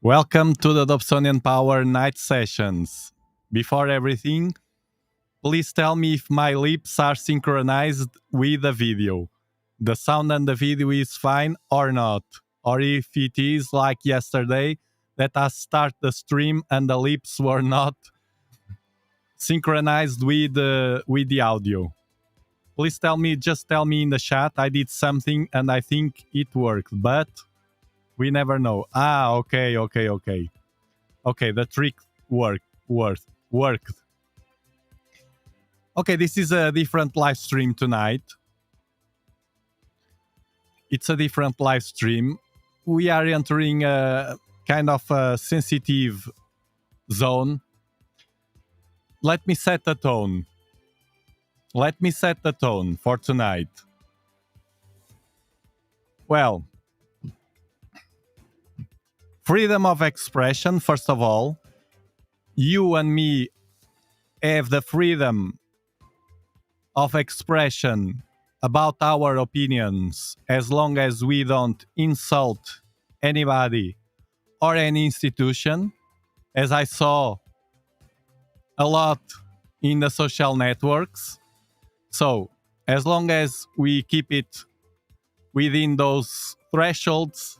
Welcome to the Dobsonian Power Night Sessions. Before everything, please tell me if my lips are synchronized with the video. The sound and the video is fine or not. Or if it is like yesterday, that I start the stream and the lips were not synchronized with the audio. Please just tell me in the chat. I did something and I think it worked, but we never know. Okay. Okay, the trick worked. Okay, this is a different live stream tonight. It's a different live stream. We are entering a kind of a sensitive zone. Let me set the tone. Let me set the tone for tonight. Well, freedom of expression, first of all. You and me have the freedom of expression about our opinions as long as we don't insult anybody or any institution, as I saw a lot in the social networks. So as long as we keep it within those thresholds,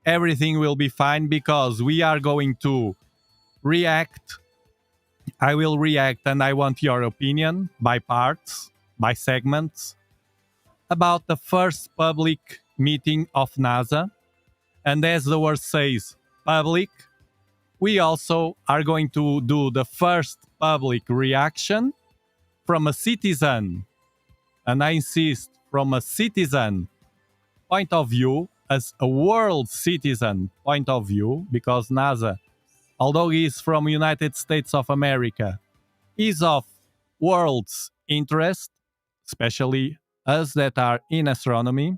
everything will be fine, because we are going to react. I will react, and I want your opinion by parts, by segments, about the first public meeting of NASA. And as the word says, public, we also are going to do the first public reaction from a citizen, and I insist, from a citizen point of view, as a world citizen point of view, because NASA, although he is from United States of America, is of world's interest, especially us that are in astronomy.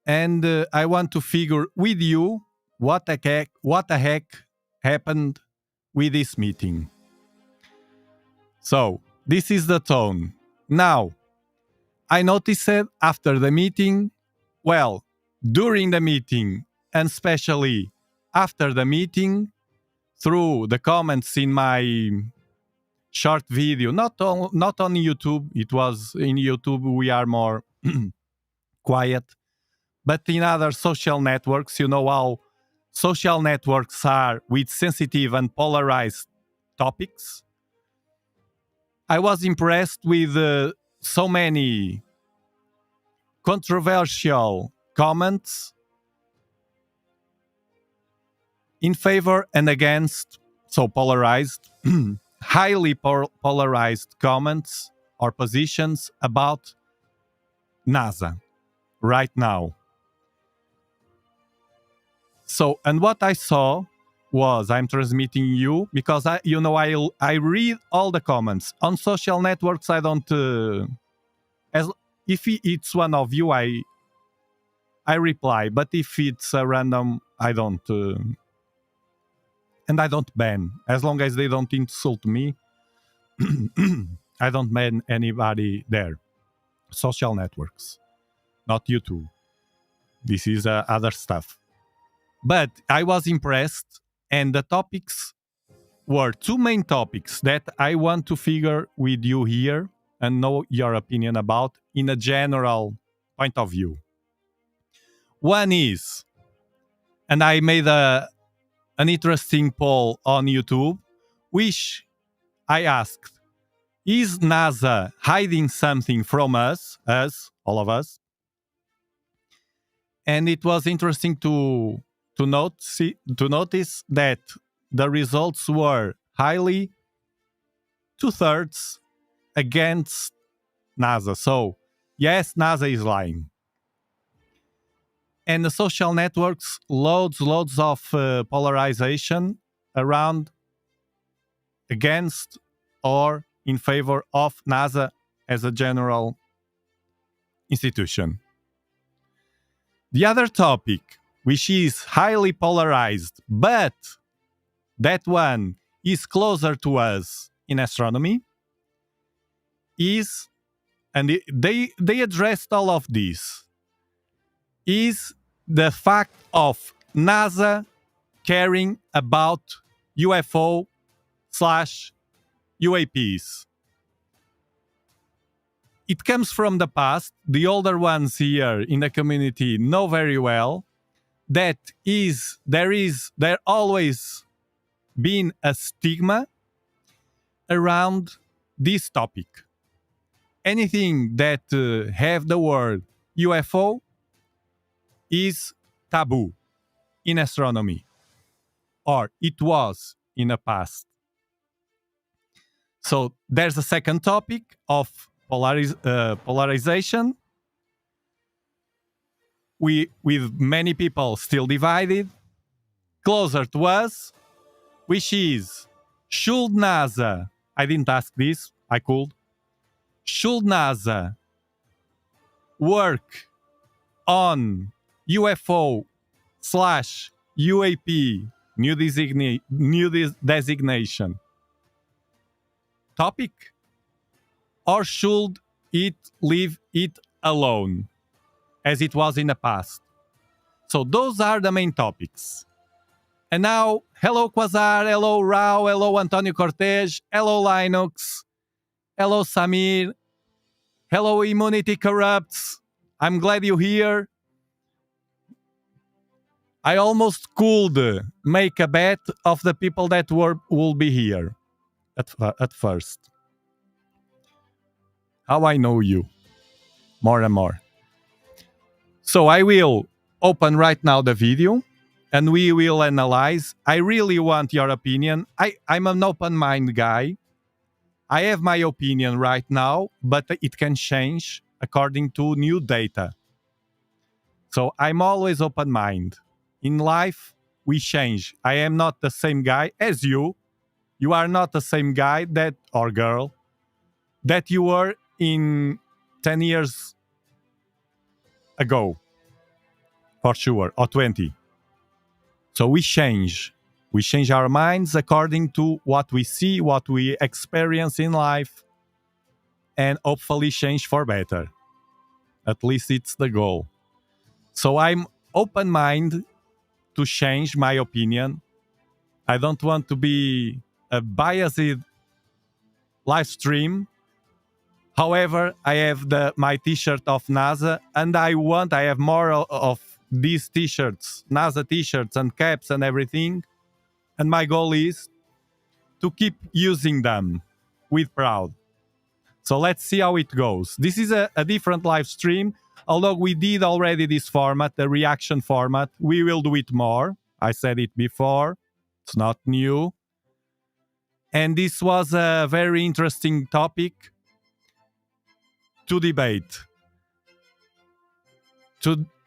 And I want to figure with you what the heck happened with this meeting. So this is the tone. Now, I noticed it after the meeting, well, during the meeting, and especially after the meeting, through the comments in my short video, not on YouTube. It was in YouTube, we are more quiet, but in other social networks, you know how social networks are with sensitive and polarized topics. I was impressed with so many controversial comments in favor and against, so polarized, highly polarized comments or positions about NASA right now. So, and what I saw was, I'm transmitting you because I read all the comments on social networks. I don't, as if it's one of you, I reply, but if it's a random, I don't. And I don't ban, as long as they don't insult me. I don't ban anybody there. Social networks, not YouTube. This is other stuff. But I was impressed, and the topics were two main topics that I want to figure with you here and know your opinion about in a general point of view. One is, and I made an interesting poll on YouTube, which I asked, is NASA hiding something from us, all of us? And it was interesting to notice that the results were highly 2/3 against NASA. So yes, NASA is lying. And the social networks, loads of polarization around against or in favor of NASA as a general institution. The other topic, which is highly polarized, but that one is closer to us in astronomy, is, and they addressed all of this, is the fact of NASA caring about UFO slash UAPs. It comes from the past. The older ones here in the community know very well that there always been a stigma around this topic. Anything that have the word UFO is taboo in astronomy, or it was in the past. So there's a second topic of polarization, with many people still divided. Closer to us, which is, should NASA, I didn't ask this, I could, should NASA work on UFO slash UAP new designation topic, or should it leave it alone as it was in the past? So those are the main topics. And now, hello Quasar, hello Rao, hello Antonio Cortez, hello Linux, hello Samir, hello Immunity Corrupts. I'm glad you're here. I almost could make a bet of the people that will be here at first. How I know you more and more. So I will open right now the video and we will analyze. I really want your opinion. I'm an open mind guy. I have my opinion right now, but it can change according to new data. So I'm always open mind. In life, we change. I am not the same guy as you. You are not the same guy that or girl that you were in 10 years ago, for sure, or 20. So we change. We change our minds according to what we see, what we experience in life, and hopefully change for better. At least it's the goal. So I'm open-minded to change my opinion. I don't want to be a biased live stream. However, I have my t-shirt of NASA, and I have more of these t-shirts, NASA t-shirts and caps and everything. And my goal is to keep using them with pride. So let's see how it goes. This is a different live stream. Although we did already this format, the reaction format, we will do it more. I said it before. It's not new. And this was a very interesting topic to debate.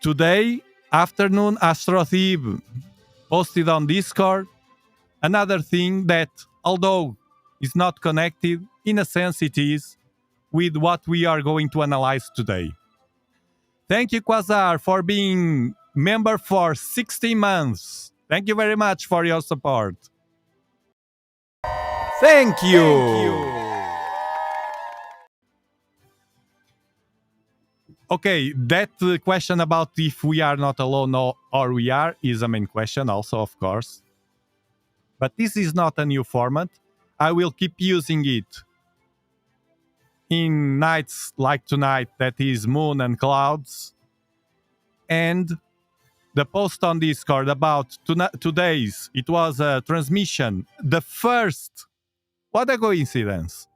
Today afternoon, AstroThief posted on Discord another thing that, although is not connected, in a sense it is, with what we are going to analyze today. Thank you, Quasar, for being member for 60 months. Thank you very much for your support. Thank you. Okay, that question about if we are not alone or we are is a main question also, of course. But this is not a new format. I will keep using it in nights like tonight, that is moon and clouds. And the post on Discord about today's, it was a transmission. The first, what a coincidence.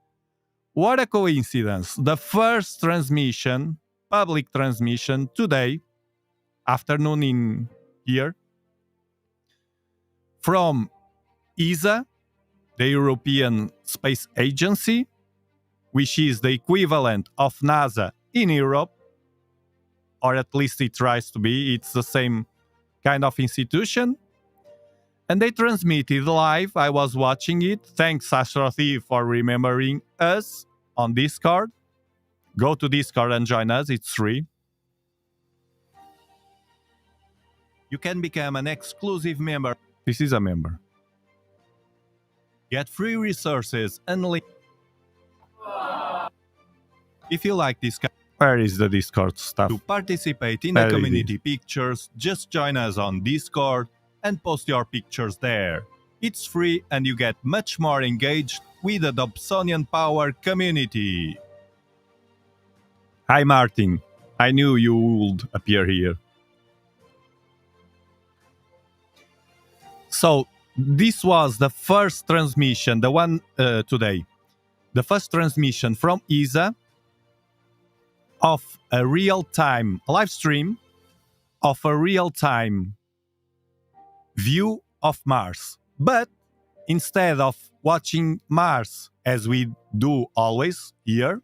What a coincidence. The first transmission, public transmission today, afternoon in here, from ESA, the European Space Agency, which is the equivalent of NASA in Europe, or at least it tries to be. It's the same kind of institution. And they transmitted live. I was watching it. Thanks, AstroThief, for remembering us on Discord. Go to Discord and join us. It's free. You can become an exclusive member. This is a member. Get free resources and links. If you like this, where is the Discord stuff? To participate in the community pictures, just join us on Discord and post your pictures there. It's free and you get much more engaged with the Dobsonian Power community. Hi Martin, I knew you would appear here. So, this was the first transmission, the one today. The first transmission from ESA of a real-time live stream of a real-time view of Mars. But instead of watching Mars as we do always here,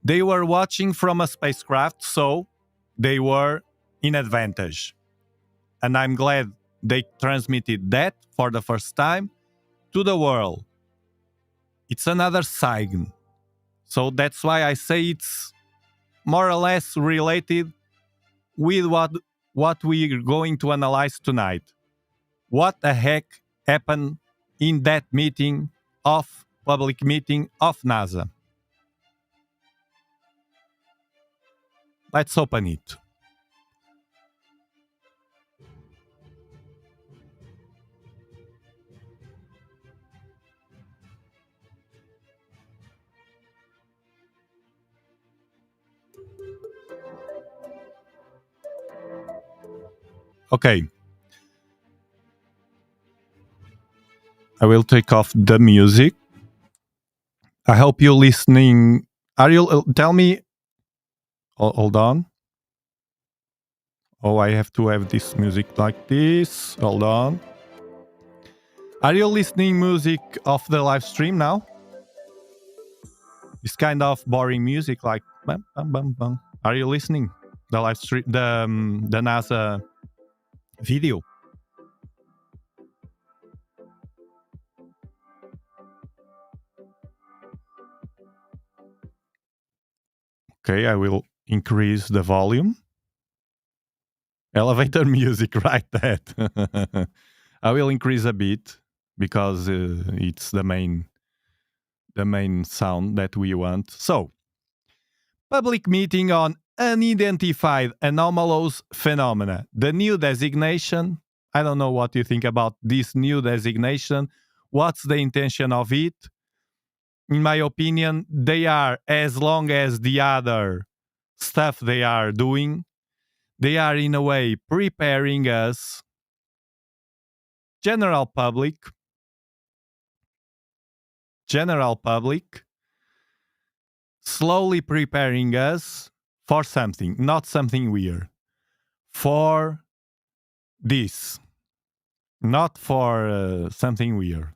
they were watching from a spacecraft, so they were in advantage. And I'm glad they transmitted that for the first time to the world. It's another sign. So that's why I say it's more or less related with what we're going to analyze tonight. What the heck happened in that public meeting of NASA? Let's open it. Okay. I will take off the music. I hope you're listening. Are you tell me? Hold on. Oh, I have to have this music like this. Hold on. Are you listening music of the live stream now? This kind of boring music like bum, bum, bum, bum. Are you listening? The live stream, the NASA video. Okay, I will increase the volume. Elevator music, right? That. I will increase a bit because it's the main sound that we want. So, public meeting on Unidentified Anomalous Phenomena. The new designation. I don't know what you think about this new designation. What's the intention of it? In my opinion, they are, as long as the other stuff they are doing, they are in a way preparing us, general public, slowly preparing us for something, not something weird, for this, not for something weird.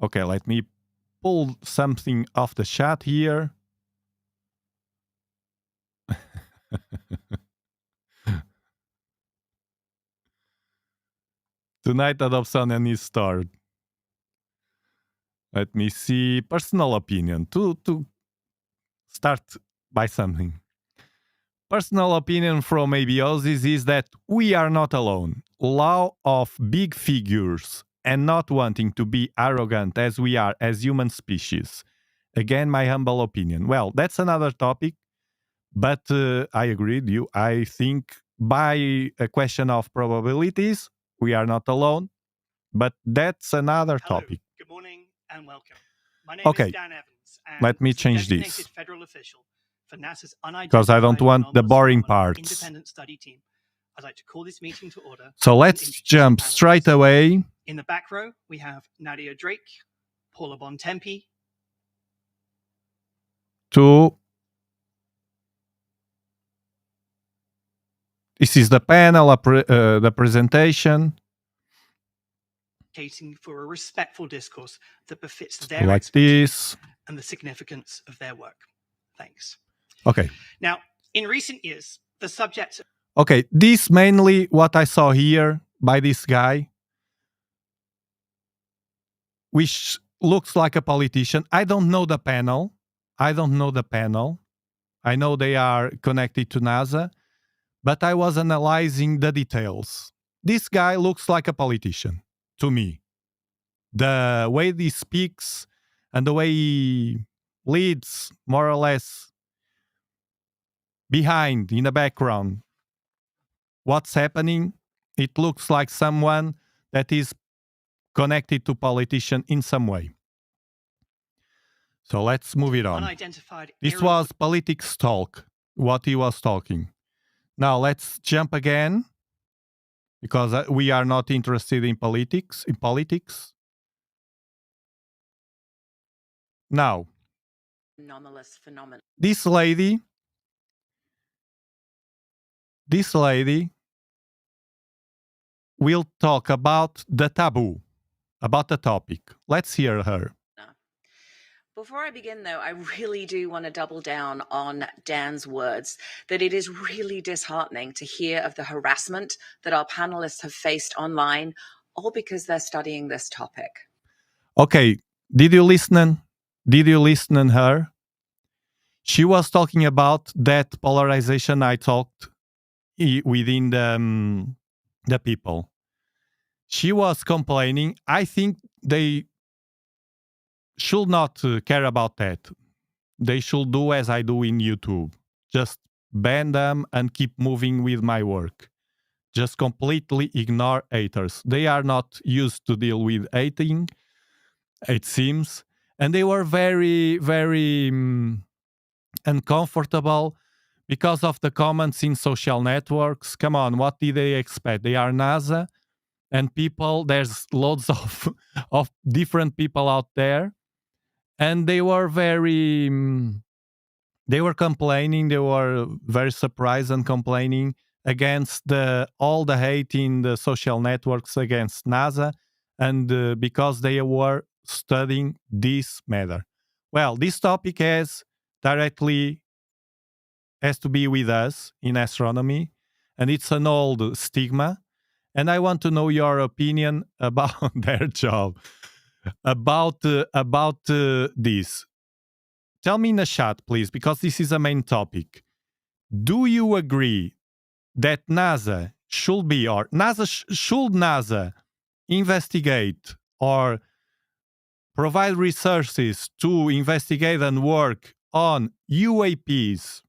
Okay, let me pull something off the chat here. Tonight, Dobsonian is starred. Let me see. Personal opinion. To start by something. Personal opinion from Abiosis is that we are not alone. Law of big figures and not wanting to be arrogant as we are as human species. Again, my humble opinion. Well, that's another topic, but I agree with you. I think by a question of probabilities, we are not alone, but that's another topic. Good morning and welcome. My name is Dan Evans, and let me as a change designated this federal official for NASA's because I don't Unidentified want the Anomalous boring Phenomena parts. Independent Study Team. I'd like to call this meeting to order. So and let's introduce jump the panelists. straight away In the back row, we have Nadia Drake, Paula Bontempi, to this is the panel, the presentation. advocating for a respectful discourse that befits their Like expertise this. and the significance of their work. Thanks. Okay. Now, in recent years, the subject. Okay, this mainly what I saw here by this guy, which looks like a politician. I don't know the panel. I know they are connected to NASA, but I was analyzing the details. This guy looks like a politician to me. The way he speaks and the way he leads, more or less, behind, in the background, what's happening, it looks like someone that is connected to politician in some way. So let's move it on. Unidentified This aerial was politics talk, what he was talking. Now let's jump again, because we are not interested in politics. Now, anomalous phenomena. this lady will talk about the taboo, about the topic. Let's hear her. Before I begin, though, I really do want to double down on Dan's words that it is really disheartening to hear of the harassment that our panelists have faced online, all because they're studying this topic. Okay, did you listen? Did you listen to her? She was talking about that polarization I talked within the people. She was complaining. I think they should not care about that. They should do as I do in YouTube. Just ban them and keep moving with my work. Just completely ignore haters. They are not used to deal with hating, it seems. And they were very, very uncomfortable because of the comments in social networks. Come on, what did they expect? They are NASA and people, there's loads of different people out there. And they were very, they were complaining, they were very surprised and complaining against all the hate in the social networks against NASA, and because they were studying this matter. Well, this topic has to be with us in astronomy, and it's an old stigma. And I want to know your opinion about their job, about this. Tell me in the chat, please, because this is a main topic. Do you agree that NASA should be, or should NASA investigate or provide resources to investigate and work on UAPs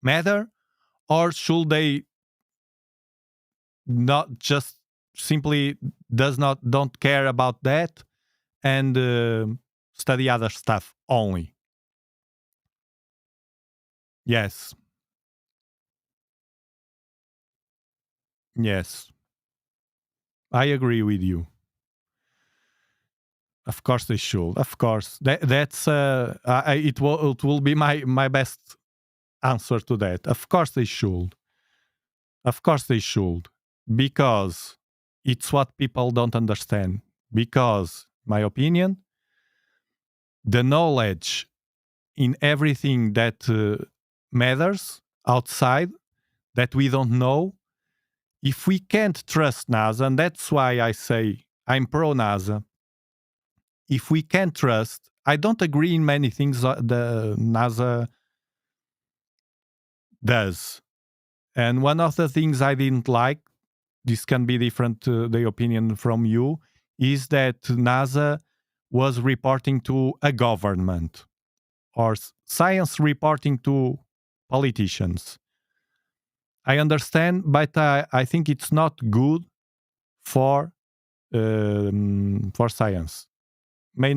matter, or should they not just simply don't care about that and study other stuff only? Yes. Yes. I agree with you. Of course they should. Of course. It will be my best answer to that. Of course they should. Of course they should. Because it's what people don't understand. Because, my opinion, the knowledge in everything that matters outside that we don't know, if we can't trust NASA, and that's why I say I'm pro NASA, if we can't trust, I don't agree in many things the NASA does. And one of the things I didn't like, this can be different the opinion from you, is that NASA was reporting to a government or science reporting to politicians. I understand, but I think it's not good for science. May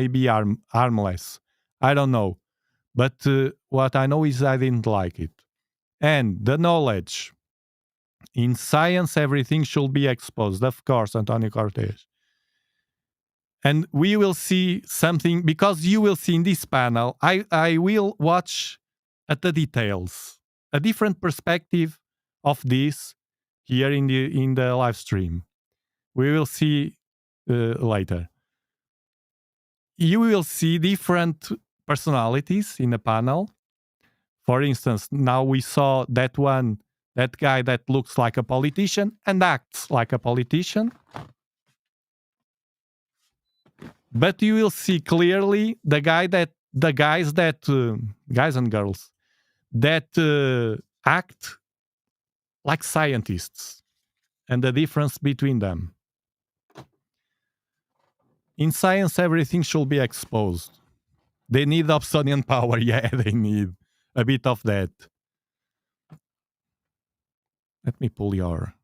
be harmless. I don't know. But what I know is I didn't like it. And the knowledge. In science, everything should be exposed. Of course, Antonio Cortes. And we will see something, because you will see in this panel, I will watch at the details, a different perspective of this here in the live stream. We will see later. You will see different personalities in the panel. For instance, now we saw that guy that looks like a politician and acts like a politician. But you will see clearly the guys and girls that act like scientists, and the difference between them. In science, everything should be exposed. They need Dobsonian power. Yeah, they need. a bit of that. Let me pull your.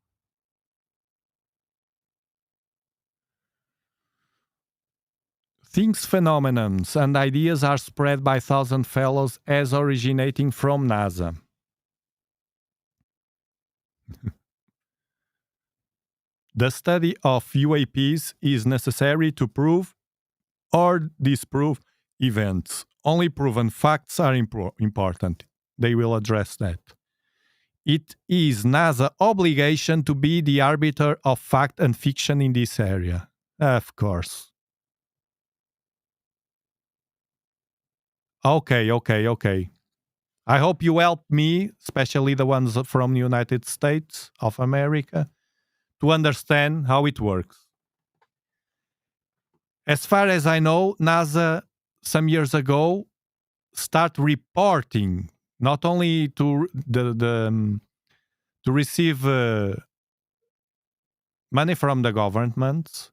Things, phenomenons, and ideas are spread by thousand fellows as originating from NASA. The study of UAPs is necessary to prove or disprove events. Only proven facts are important. They will address that. It is NASA obligation to be the arbiter of fact and fiction in this area. Of course. Okay. I hope you help me, especially the ones from the United States of America, to understand how it works. As far as I know, NASA some years ago start reporting not only to to receive money from the government,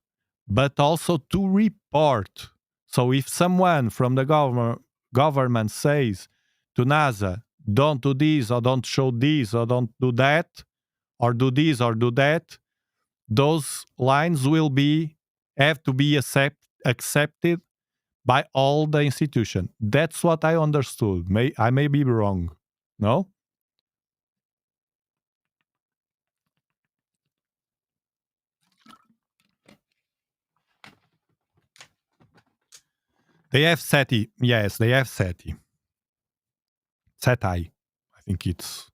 but also to report. So if someone from the government says to NASA, don't do this or don't show this or don't do that, or do this or do that, those lines will be have to be accepted by all the institution. That's what I understood. I may be wrong. No? They have SETI. Yes, they have SETI. SETI. I think it's.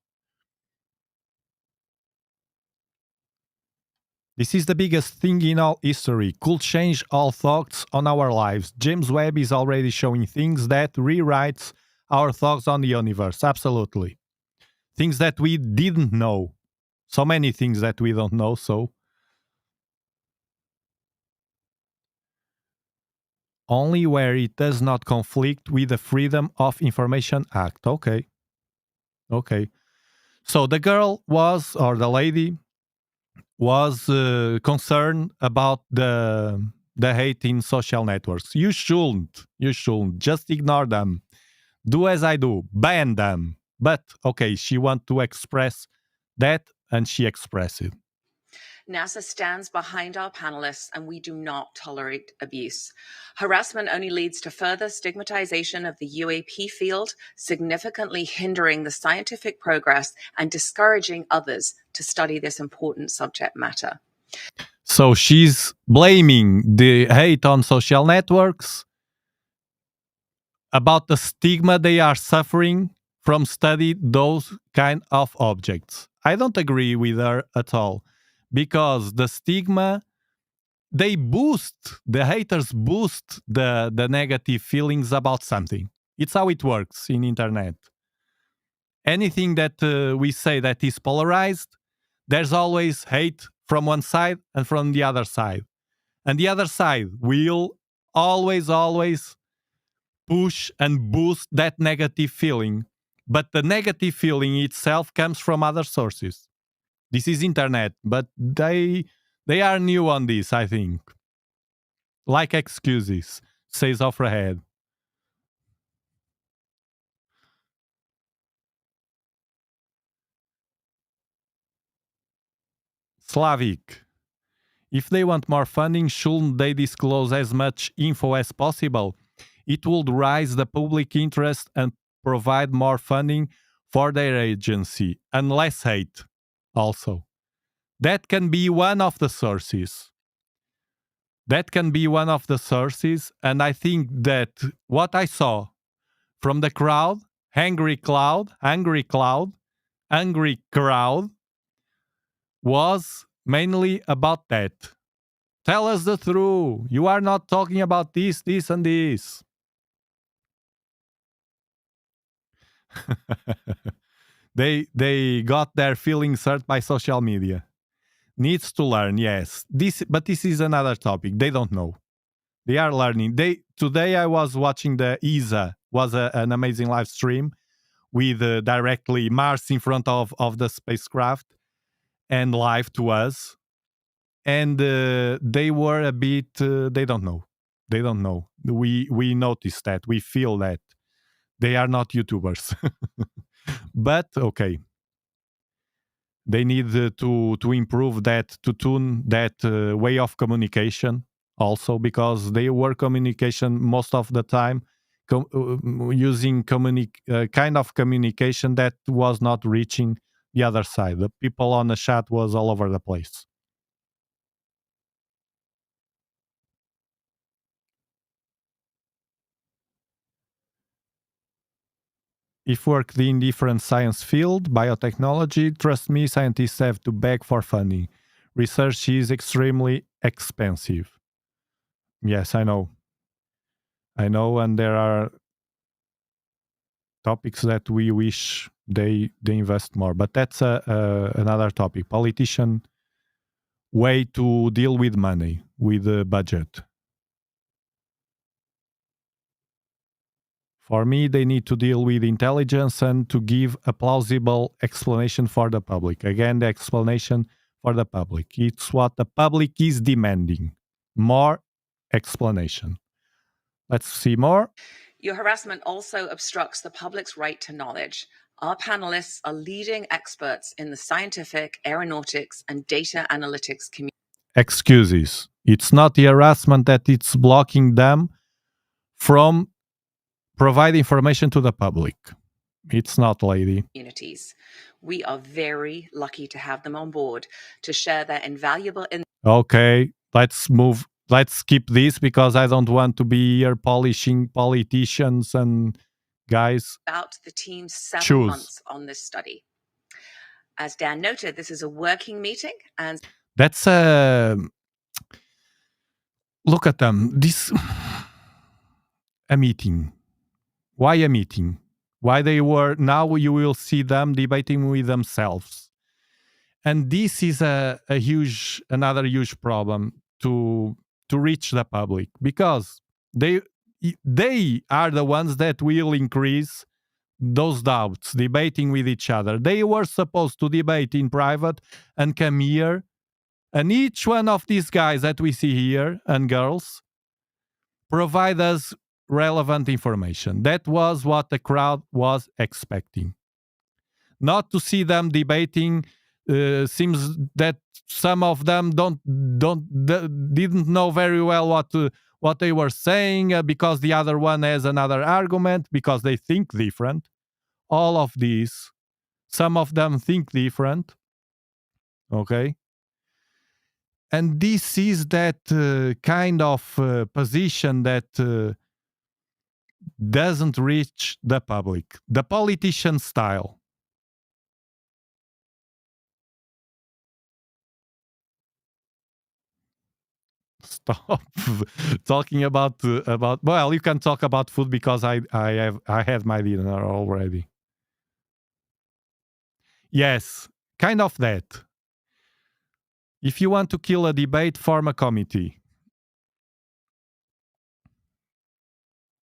This is the biggest thing in all history. Could change all thoughts on our lives. James Webb is already showing things that rewrites our thoughts on the universe. Absolutely. Things that we didn't know. So many things that we don't know. So only where it does not conflict with the Freedom of Information Act. Okay. So the girl was, or the lady was concerned about the hate in social networks. You shouldn't. Just ignore them. Do as I do. Ban them. But okay, she want to express that, and she expressed it. NASA stands behind our panelists, and we do not tolerate abuse. Harassment only leads to further stigmatization of the UAP field, significantly hindering the scientific progress and discouraging others to study this important subject matter. So she's blaming the hate on social networks about the stigma they are suffering from study those kind of objects. I don't agree with her at all, because the stigma, the haters boost the negative feelings about something. It's how it works in internet. Anything that we say that is polarized, there's always hate from one side and from the other side. And the other side will always push and boost that negative feeling. But the negative feeling itself comes from other sources. This is internet, but they are new on this, I think. Like excuses, says Offrahead. Slavic. If they want more funding, shouldn't they disclose as much info as possible? It would raise the public interest and provide more funding for their agency and less hate, also. That can be one of the sources. And I think that what I saw from the crowd, angry crowd, was mainly about that. Tell us the truth. You are not talking about this, and this. They got their feelings hurt by social media. Needs to learn, yes. This is another topic. They don't know. They are learning. Today I was watching the ESA, was an amazing live stream with directly Mars in front of the spacecraft and live to us. And they were a bit. They don't know. We noticed that. We feel that They are not YouTubers. But okay. They need to improve that, to tune that way of communication also, because they were communication most of the time using kind of communication that was not reaching the other side. The people on the chat was all over the place. If worked in different science field, biotechnology, trust me, scientists have to beg for funding. Research is extremely expensive. Yes, I know. I know, and there are topics that we wish they invest more, but that's another topic. Politician way to deal with money, with the budget. For me, they need to deal with intelligence and to give a plausible explanation for the public. Again, the explanation for the public. It's what the public is demanding. More explanation. Let's see more. Your harassment also obstructs the public's right to knowledge. Our panelists are leading experts in the scientific, aeronautics, and data analytics community. Excuses. It's not the harassment that it's blocking them from provide information to the public. It's not, lady. Communities. We are very lucky to have them on board to share their invaluable Okay, let's move. Let's skip this because I don't want to be here polishing politicians and guys. About the team's 7 Choose. months on this study. As Dan noted, this is a working meeting, and That's a look at them. This a meeting. Why a meeting? Why they were now? You will see them debating with themselves, and this is another huge problem to reach the public, because they are the ones that will increase those doubts, debating with each other. They were supposed to debate in private and come here, and each one of these guys that we see here and girls provide us relevant information. That was what the crowd was expecting. Not to see them debating. Seems that some of them didn't know very well what they were saying, because the other one has another argument, because they think different. All of these, some of them think different. Okay. And this is that kind of position that doesn't reach the public. The politician style. Stop talking about. Well, you can talk about food because I had my dinner already. Yes, kind of that. If you want to kill a debate, form a committee.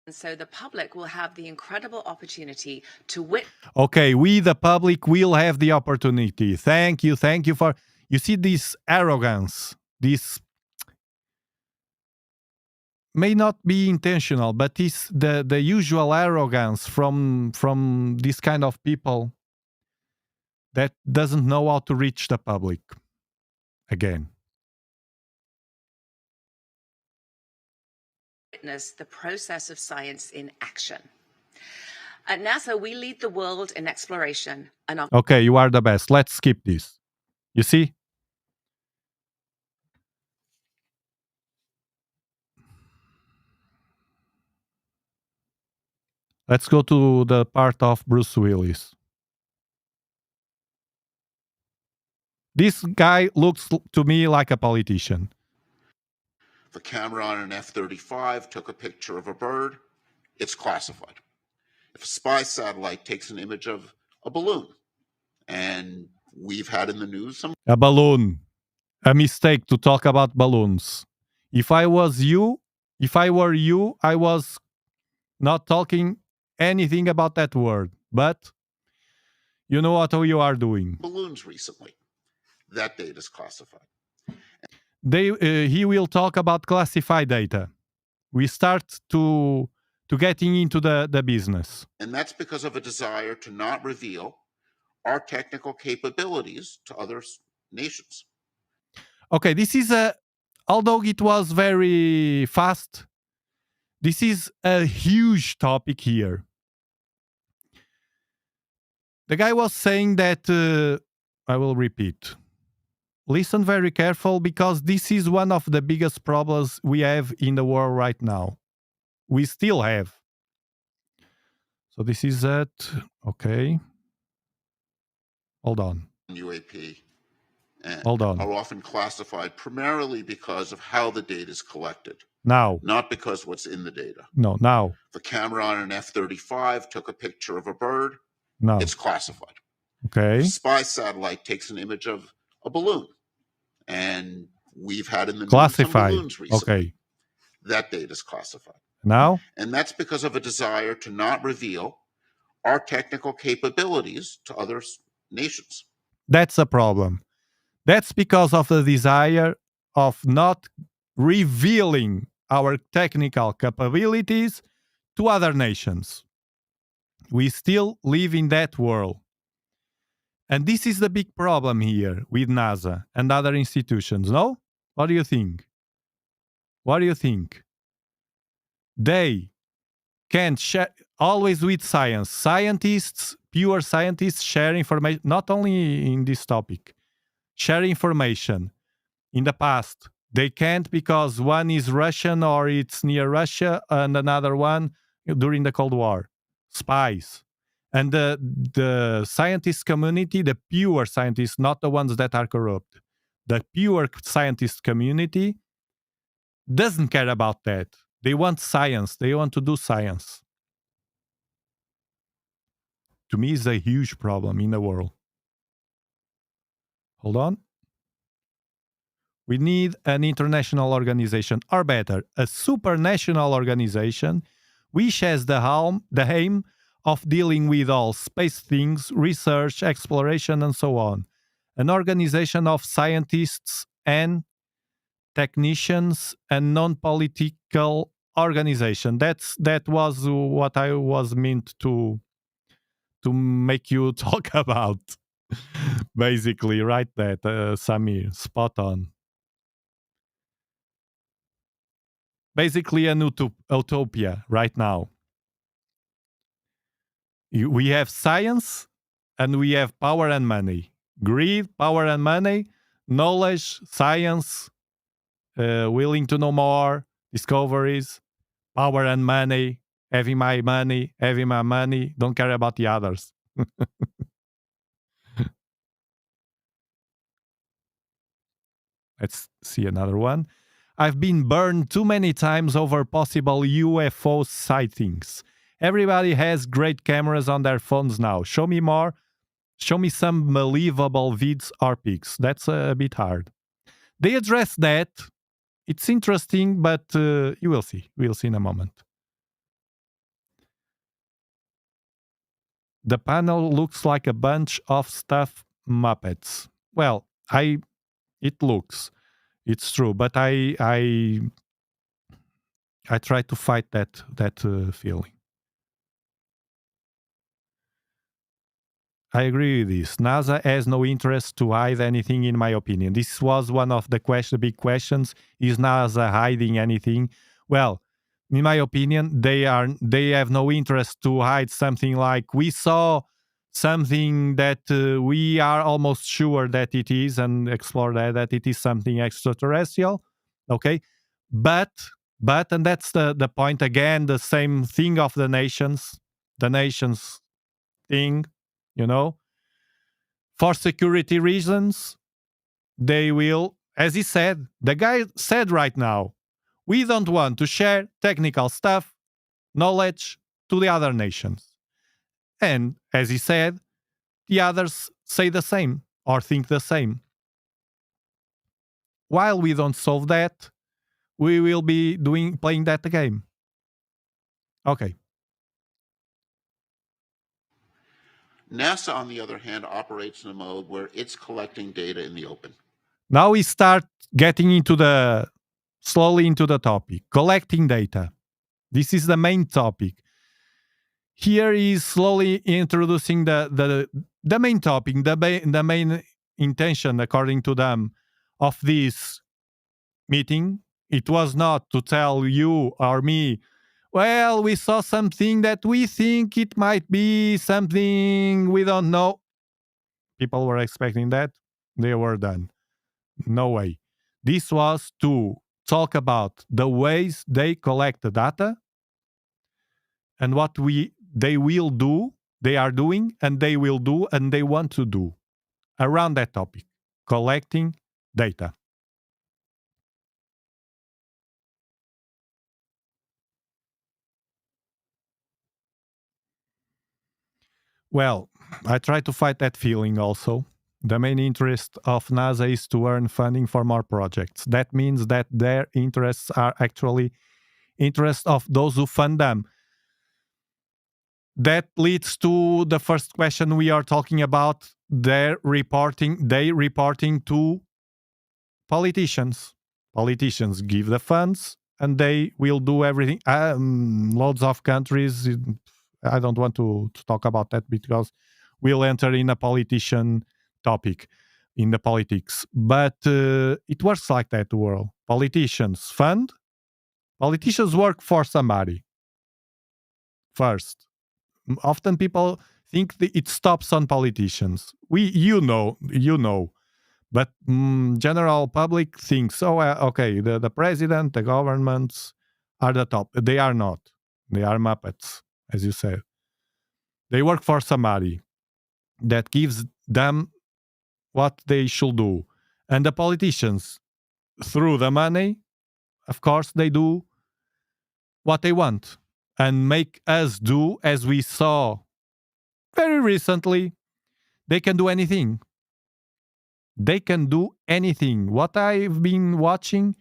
And so the public will have the incredible opportunity to witness. Okay, we, the public, will have the opportunity. Thank you for. You see this arrogance, this may not be intentional, but it's the usual arrogance from this kind of people that doesn't know how to reach the public. Again. Witness the process of science in action. At NASA, we lead the world in exploration. And okay, you are the best. Let's skip this. You see? Let's go to the part of Bruce Willis. This guy looks to me like a politician. The camera on an F-35 took a picture of a bird. It's classified. If a spy satellite takes an image of a balloon, and we've had in the news some... A balloon. A mistake to talk about balloons. If I were you, I was not talking anything about that word. But you know what you are doing. Balloons recently. That data is classified. He will talk about classified data. We start to to getting into the business. And that's because of a desire to not reveal our technical capabilities to other nations. Okay, this is although it was very fast, this is a huge topic here. The guy was saying that, I will repeat. Listen very careful, because this is one of the biggest problems we have in the world right now. We still have. So this is it. Okay. Hold on. UAP and Hold on. are often classified primarily because of how the data is collected, Now. not because what's in the data. No, now. The camera on an F-35 took a picture of a bird. No. It's classified. Okay. If a spy satellite takes an image of a balloon, and we've had in the news some Classified. balloons recently, Okay. that data is classified. Now? And that's because of a desire to not reveal our technical capabilities to other nations. That's a problem. That's because of the desire of not revealing our technical capabilities to other nations. We still live in that world. And this is the big problem here with NASA and other institutions, no? What do you think? What do you think? They can share always with science. Scientists, pure scientists, share information, not only in this topic, share information. In the past, they can't because one is Russian or it's near Russia, and another one during the Cold War. Spies. And the scientist community, the pure scientists, not the ones that are corrupt, the pure scientist community doesn't care about that. They want science. They want to do science. To me, it's a huge problem in the world. Hold on. We need an international organization, or better, a supranational organization, which has the aim of dealing with all space things, research, exploration, and so on. An organization of scientists and technicians and non-political organization. That was what I was meant to make you talk about. Basically, right? That Samir, spot on. Basically, an utopia right now. We have science and we have power and money. Greed, power and money, knowledge, science, willing to know more, discoveries, power and money, having my money, don't care about the others. Let's see another one. I've been burned too many times over possible UFO sightings. Everybody has great cameras on their phones now. Show me more. Show me some believable vids or pics. That's a bit hard. They address that. It's interesting, but you will see. We'll see in a moment. The panel looks like a bunch of stuffed Muppets. Well, it looks. It's true, but I try to fight that feeling. I agree with this. NASA has no interest to hide anything, in my opinion. This was one of the big questions. Is NASA hiding anything? Well, in my opinion, they have no interest to hide something like we saw something that we are almost sure that it is, and explore that it is something extraterrestrial. Okay, but and that's the point again. The same thing of the nations thing, you know, for security reasons, they will, as he said, the guy said right now, we don't want to share technical stuff, knowledge to the other nations. And as he said, the others say the same or think the same. While we don't solve that, we will be playing that game. Okay. NASA, on the other hand, operates in a mode where it's collecting data in the open. Now we start getting slowly into the topic, collecting data. This is the main topic. Here is slowly introducing the main topic, the main intention, according to them, of this meeting. It was not to tell you or me, well, we saw something that we think it might be something we don't know. People were expecting that. They were done. No way. This was to talk about the ways they collect the data and what they will do, they are doing, and they will do, and they want to do around that topic, collecting data. Well, I try to fight that feeling also. The main interest of NASA is to earn funding for more projects. That means that their interests are actually interests of those who fund them. That leads to the first question we are talking about. They reporting to politicians. Politicians give the funds and they will do everything. Loads of countries, I don't want to talk about that because we'll enter in a politician topic in the politics. But it works like that, the world. Politicians fund. Politicians work for somebody first. Often people think that it stops on politicians. You know, but general public thinks, okay, the president, the governments are the top. They are not. They are Muppets, as you said. They work for somebody that gives them what they should do. And the politicians, through the money, of course, they do what they want and make us do, as we saw very recently. They can do anything. They can do anything. What I've been watching,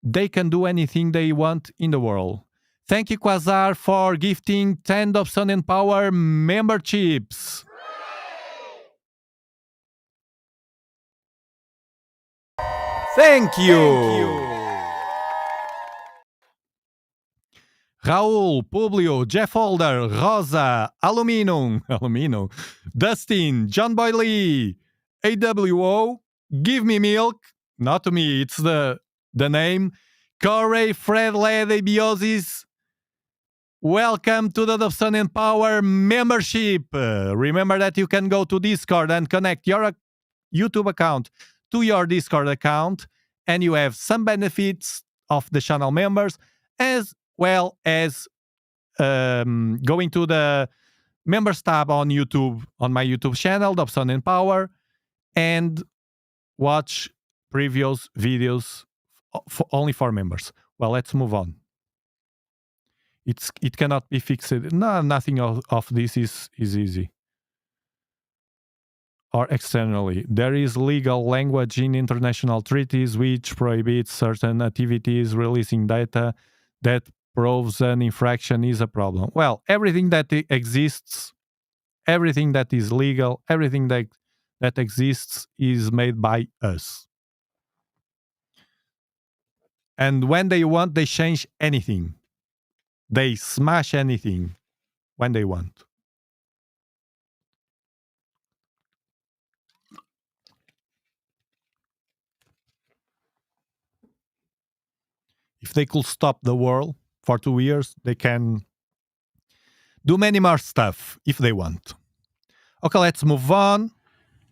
they can do anything they want in the world. Thank you, Quasar, for gifting 10 Dobsonian Power memberships. Thank you. Raul, Publio, Jeff Holder, Rosa, Aluminum, Dustin, John Boy Lee, AWO, Give Me Milk, not to me, it's the name, Corey, Fred, Lede, Biosis. Welcome to the Dobsonian Power membership. Remember that you can go to Discord and connect your YouTube account to your Discord account, and you have some benefits of the channel members, as well as going to the members tab on YouTube, on my YouTube channel, Dobsonian Power, and watch previous videos only for members. Well, let's move on. It cannot be fixed. No, nothing of this is easy. Or externally. There is legal language in international treaties which prohibits certain activities releasing data that proves an infraction is a problem. Well, everything that exists, everything that is legal, everything that exists is made by us. And when they want, they change anything. They smash anything when they want. If they could stop the world for 2 years, they can do many more stuff if they want. Okay, let's move on.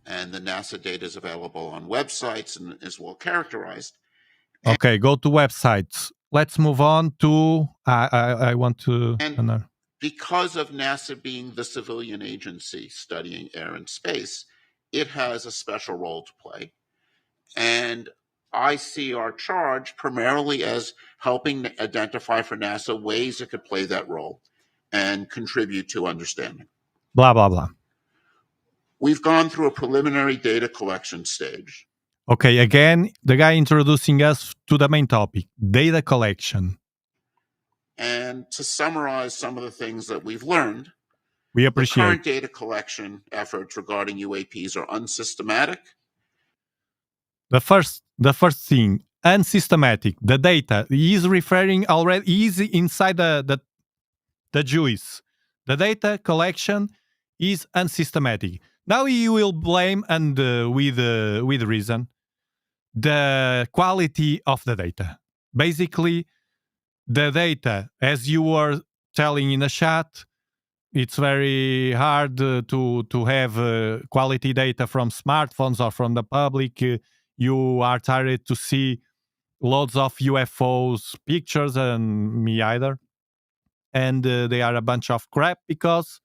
And the NASA data is available on websites and is well characterized. Okay, go to websites. Let's move on to. I want to. And because of NASA being the civilian agency studying air and space, it has a special role to play. And I see our charge primarily as helping identify for NASA ways it could play that role and contribute to understanding. Blah, blah, blah. We've gone through a preliminary data collection stage. Okay, again, the guy introducing us to the main topic, data collection. And to summarize some of the things that we've learned, we appreciate the current data collection efforts regarding UAPs are unsystematic. The first thing, unsystematic. The data is referring already is inside the Jews. The data collection is unsystematic. Now you will blame, and with reason, the quality of the data. Basically, the data, as you were telling in the chat, it's very hard to have quality data from smartphones or from the public. You are tired to see loads of UFOs pictures, and me either. And they are a bunch of crap because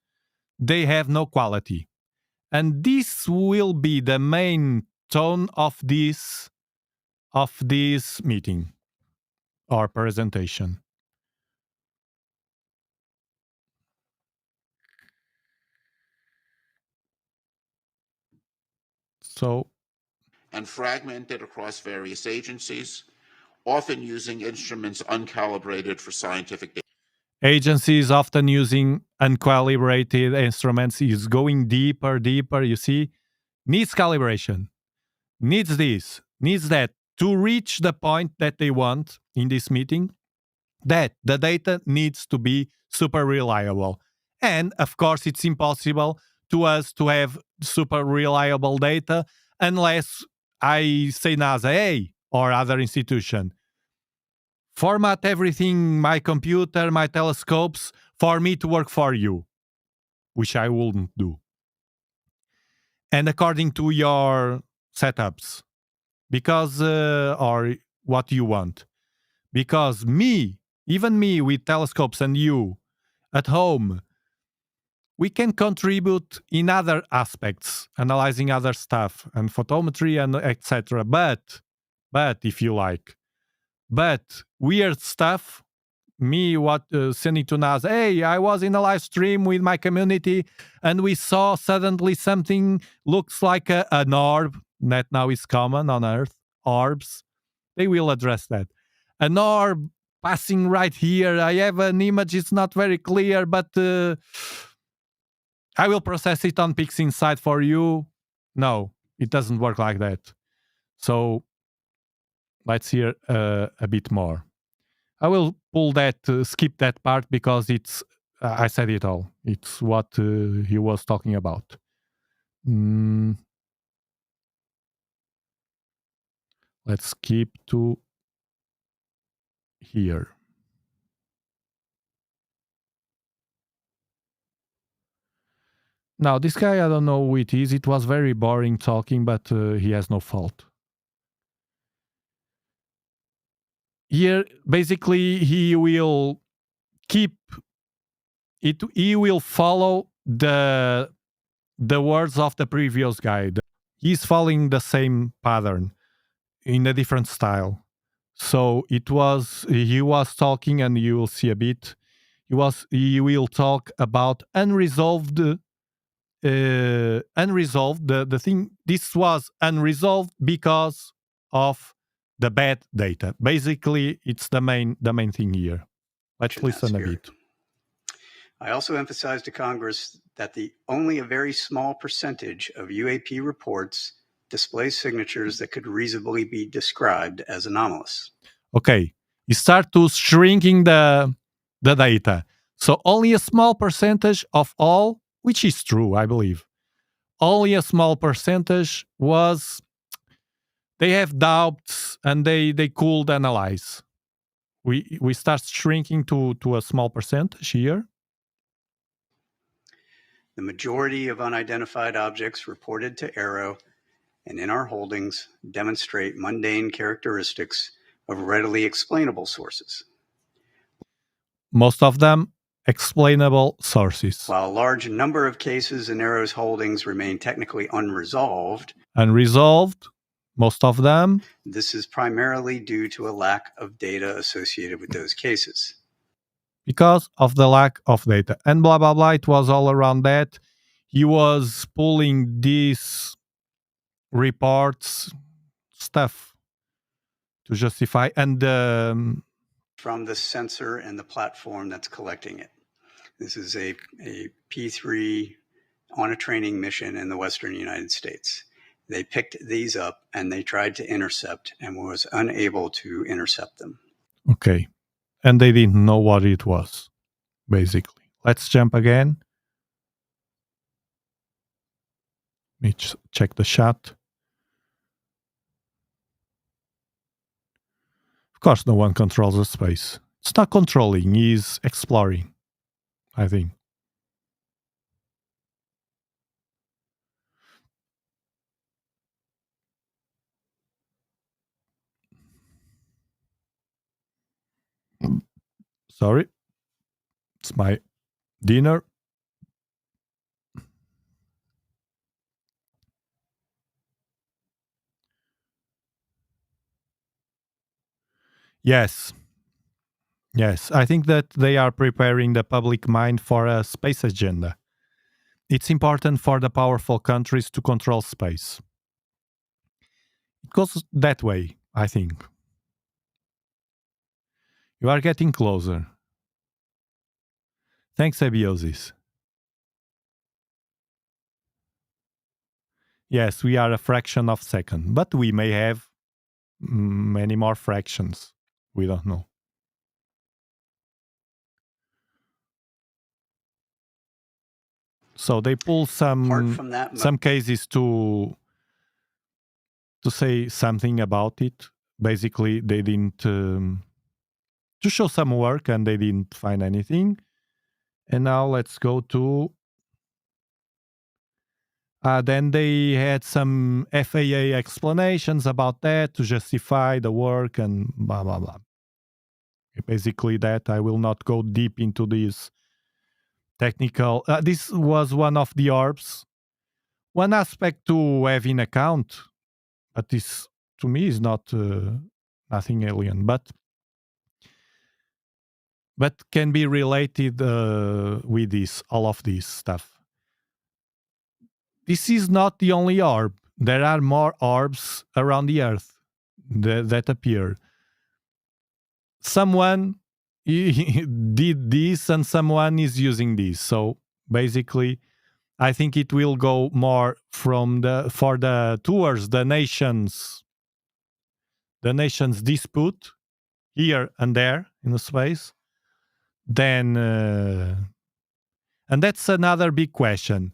they have no quality. And this will be the main tone of this meeting or presentation. So, and fragmented across various agencies, often using instruments uncalibrated for scientific data. Agencies often using uncalibrated instruments is going deeper, you see, needs calibration, needs this, needs that to reach the point that they want in this meeting, that the data needs to be super reliable. And of course, it's impossible to us to have super reliable data unless I say NASA, hey, or other institution, format everything, my computer, my telescopes, for me to work for you, which I wouldn't do. And according to your setups, because, or what you want. Because even me with telescopes and you at home, we can contribute in other aspects, analyzing other stuff and photometry and etc. But if you like, but weird stuff, me sending to NASA, hey, I was in a live stream with my community and we saw suddenly something looks like an orb that now is common on Earth, orbs. They will address that. An orb passing right here. I have an image, it's not very clear, but I will process it on PixInsight for you. No, it doesn't work like that. So let's hear a bit more. I will pull that, skip that part because it's, I said it all. It's what he was talking about. Let's skip to here. Now, this guy, I don't know who it is. It was very boring talking, but he has no fault. Here, basically, he will keep it. He will follow the words of the previous guy. He's following the same pattern in a different style. So he was talking, and you will see a bit. He will talk about unresolved. The thing, this was unresolved because of the bad data. Basically, it's the main thing here. Let's listen a bit. I also emphasized to Congress that only a very small percentage of UAP reports display signatures that could reasonably be described as anomalous. Okay, you start to shrinking the data. So only a small percentage of all, which is true, I believe. Only a small percentage they have doubts and they could analyze. We start shrinking to a small percentage here. The majority of unidentified objects reported to AARO and in our holdings demonstrate mundane characteristics of readily explainable sources. Most of them explainable sources. While a large number of cases in AARO's holdings remain technically unresolved, most of them, this is primarily due to a lack of data associated with those cases. Because of the lack of data. And blah, blah, blah. It was all around that. He was pulling these reports, stuff to justify. And from the sensor and the platform that's collecting it. This is a P3 on a training mission in the Western United States. They picked these up and they tried to intercept and was unable to intercept them. Okay. And they didn't know what it was, basically. Let's jump again. Let me check the chat. Of course, no one controls the space. It's not controlling, he's exploring, I think. Sorry. It's my dinner. Yes. Yes. I think that they are preparing the public mind for a space agenda. It's important for the powerful countries to control space. It goes that way, I think. You are getting closer. Thanks, Abiosis. Yes, we are a fraction of a second, but we may have many more fractions. We don't know. So they pull some cases to say something about it. Basically, they didn't to show some work, and they didn't find anything. And now let's go to. Then they had some FAA explanations about that to justify the work and blah blah blah. Basically, that I will not go deep into this technical. This was one of the orbs. One aspect to have in account, but this to me is not nothing alien, but can be related with this, all of this stuff. This is not the only orb. There are more orbs around the Earth that appear. Someone did this, and someone is using this. So basically, I think it will go more towards the nations dispute here and there in the space. Then, and that's another big question.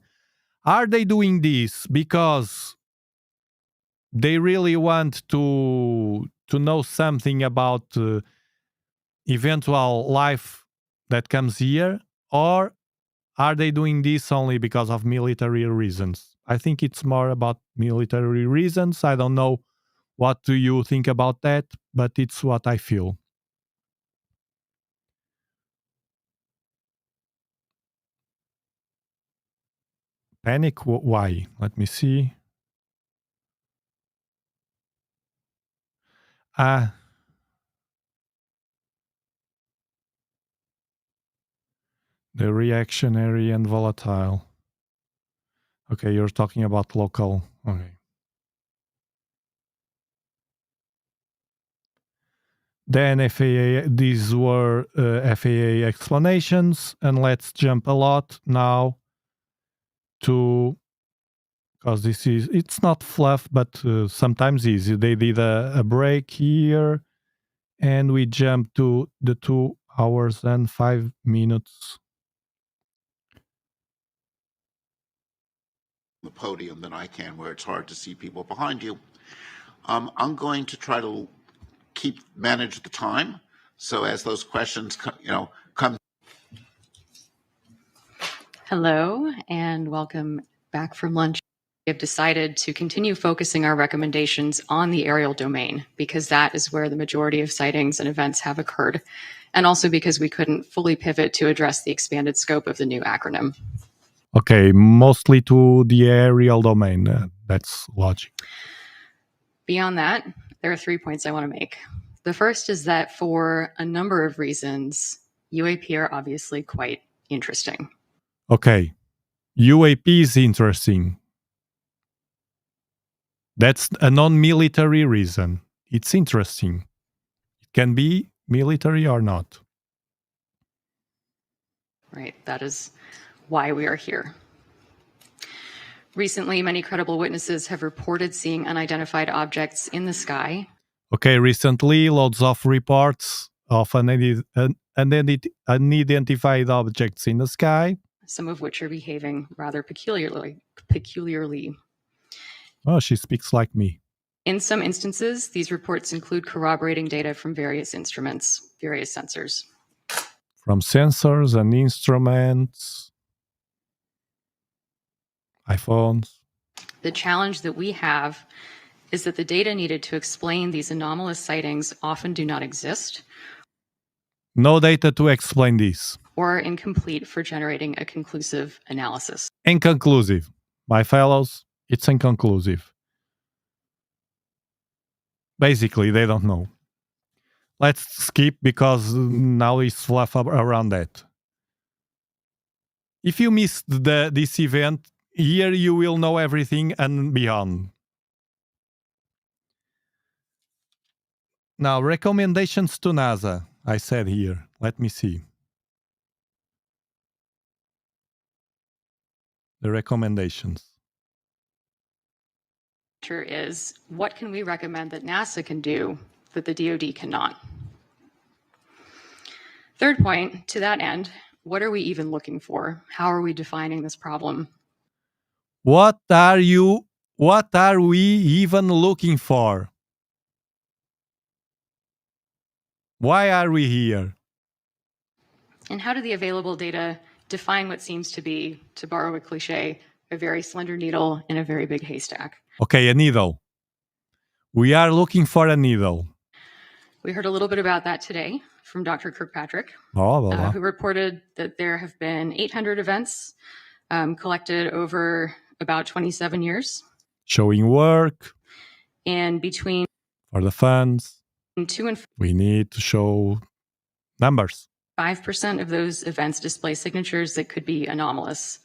Are they doing this because they really want to know something about eventual life that comes here, or are they doing this only because of military reasons? I think it's more about military reasons. I don't know what do you think about that, but it's what I feel. Panic? Why? Let me see. The reactionary and volatile. Okay, you're talking about local. Okay. Then FAA, these were FAA explanations, and let's jump a lot now to, because it's not fluff, but sometimes easy. They did a break here, and we jump to the 2 hours and 5 minutes. The podium than I can, where it's hard to see people behind you. I'm going to try to manage the time. So as those questions come. Hello, and welcome back from lunch. We have decided to continue focusing our recommendations on the aerial domain because that is where the majority of sightings and events have occurred, and also because we couldn't fully pivot to address the expanded scope of the new acronym. Okay, mostly to the aerial domain. That's logic. Beyond that, there are 3 points I want to make. The first is that for a number of reasons, UAP are obviously quite interesting. Okay, UAP is interesting. That's a non-military reason. It's interesting. It can be military or not. Right, that is why we are here. Recently, many credible witnesses have reported seeing unidentified objects in the sky. Okay, recently, loads of reports of unidentified objects in the sky. Some of which are behaving rather peculiarly. Oh, she speaks like me. In some instances, these reports include corroborating data from various instruments, various sensors. From sensors and instruments, iPhones. The challenge that we have is that the data needed to explain these anomalous sightings often do not exist. No data to explain this. Or are incomplete for generating a conclusive analysis. Inconclusive. My fellows, it's inconclusive. Basically, they don't know. Let's skip because now it's fluff around that. If you missed this event, here you will know everything and beyond. Now, recommendations to NASA. I said here. Let me see. The recommendations. Is what can we recommend that NASA can do that the DoD cannot? Third point, to that end, what are we even looking for? How are we defining this problem? What are we even looking for? Why are we here? And how do the available data define what seems to be, to borrow a cliche, a very slender needle in a very big haystack? Okay, a needle. We are looking for a needle. We heard a little bit about that today from Dr. Kirkpatrick, who reported that there have been 800 events collected over about 27 years. Showing work. And between... For the funds. 2 and 4, we need to show numbers. 5% of those events display signatures that could be anomalous,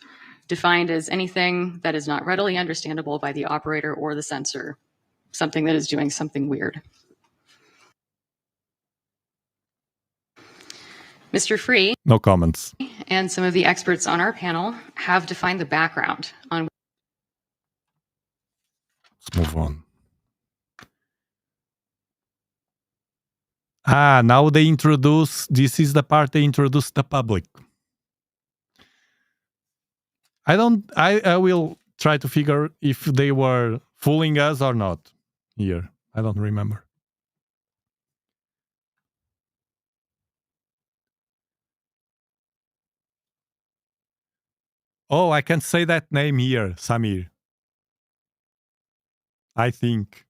defined as anything that is not readily understandable by the operator or the sensor, something that is doing something weird. Mr. Free, no comments, and some of the experts on our panel have defined the background on. Let's move on. Now they introduce, this is the part they introduce the public. I will try to figure if they were fooling us or not here. I don't remember. Oh, I can say that name here, Samir. I think.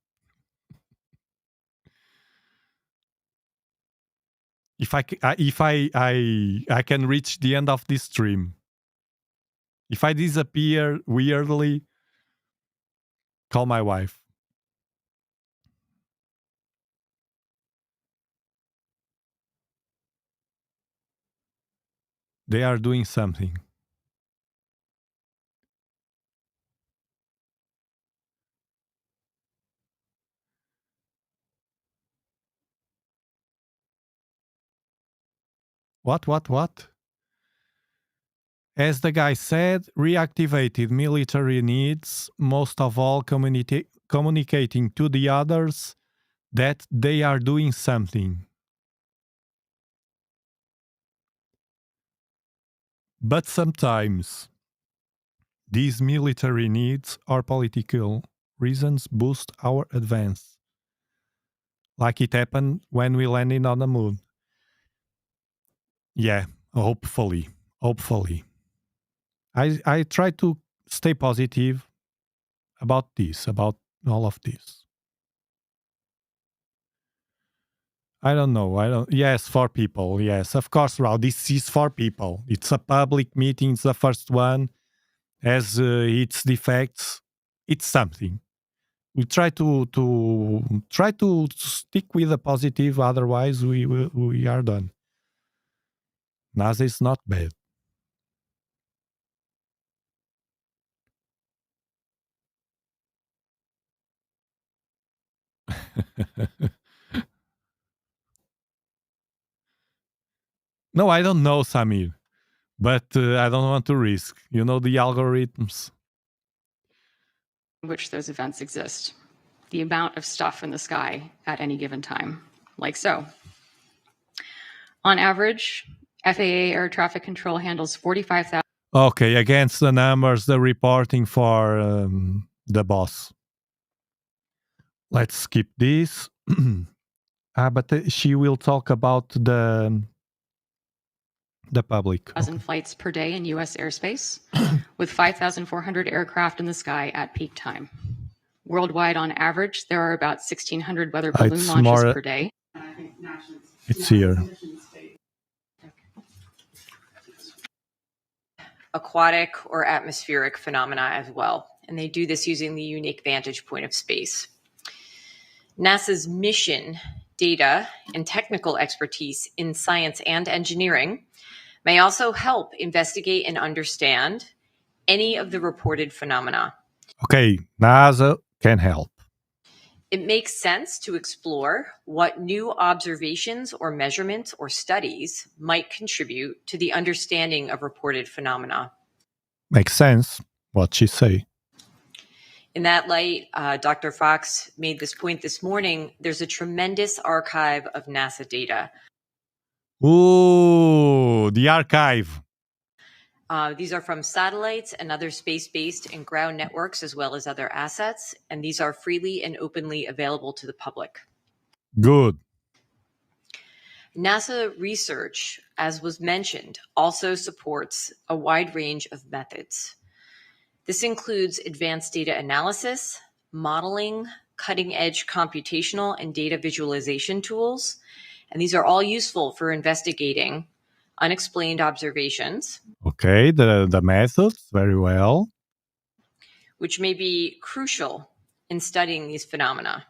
If I can reach the end of this stream. If I disappear weirdly, call my wife. They are doing something. What? As the guy said, reactivated military needs, most of all communicating to the others that they are doing something. But sometimes these military needs or political reasons boost our advance. Like it happened when we landed on the moon. Yeah, hopefully. I try to stay positive about this, about all of this. I don't know. Yes, for people. Yes, of course, Raul. This is for people. It's a public meeting. It's the first one. Has its defects. It's something. We try to stick with the positive. Otherwise, we are done. NASA is not bad. No, I don't know, Samir, but I don't want to risk. You know the algorithms. in which those events exist, the amount of stuff in the sky at any given time, like so. On average, FAA air traffic control handles 45,000. Okay, against the numbers, the reporting for the boss. Let's skip this. But she will talk about the public. 1,000 flights per day in U.S. airspace, with 5,400 aircraft in the sky at peak time. Worldwide, on average, there are about 1,600 weather balloon launches per day. It's here. Aquatic or atmospheric phenomena as well, and they do this using the unique vantage point of space. NASA's mission, data, and technical expertise in science and engineering may also help investigate and understand any of the reported phenomena. Okay, NASA can help. It makes sense to explore what new observations or measurements or studies might contribute to the understanding of reported phenomena. Makes sense what she say. In that light, Dr. Fox made this point this morning. There's a tremendous archive of NASA data. Ooh, the archive. These are from satellites and other space-based and ground networks, as well as other assets, and these are freely and openly available to the public. Good. NASA research, as was mentioned, also supports a wide range of methods. This includes advanced data analysis, modeling, cutting-edge computational and data visualization tools, and these are all useful for investigating unexplained observations. Okay, the methods, very well. Which may be crucial in studying these phenomena.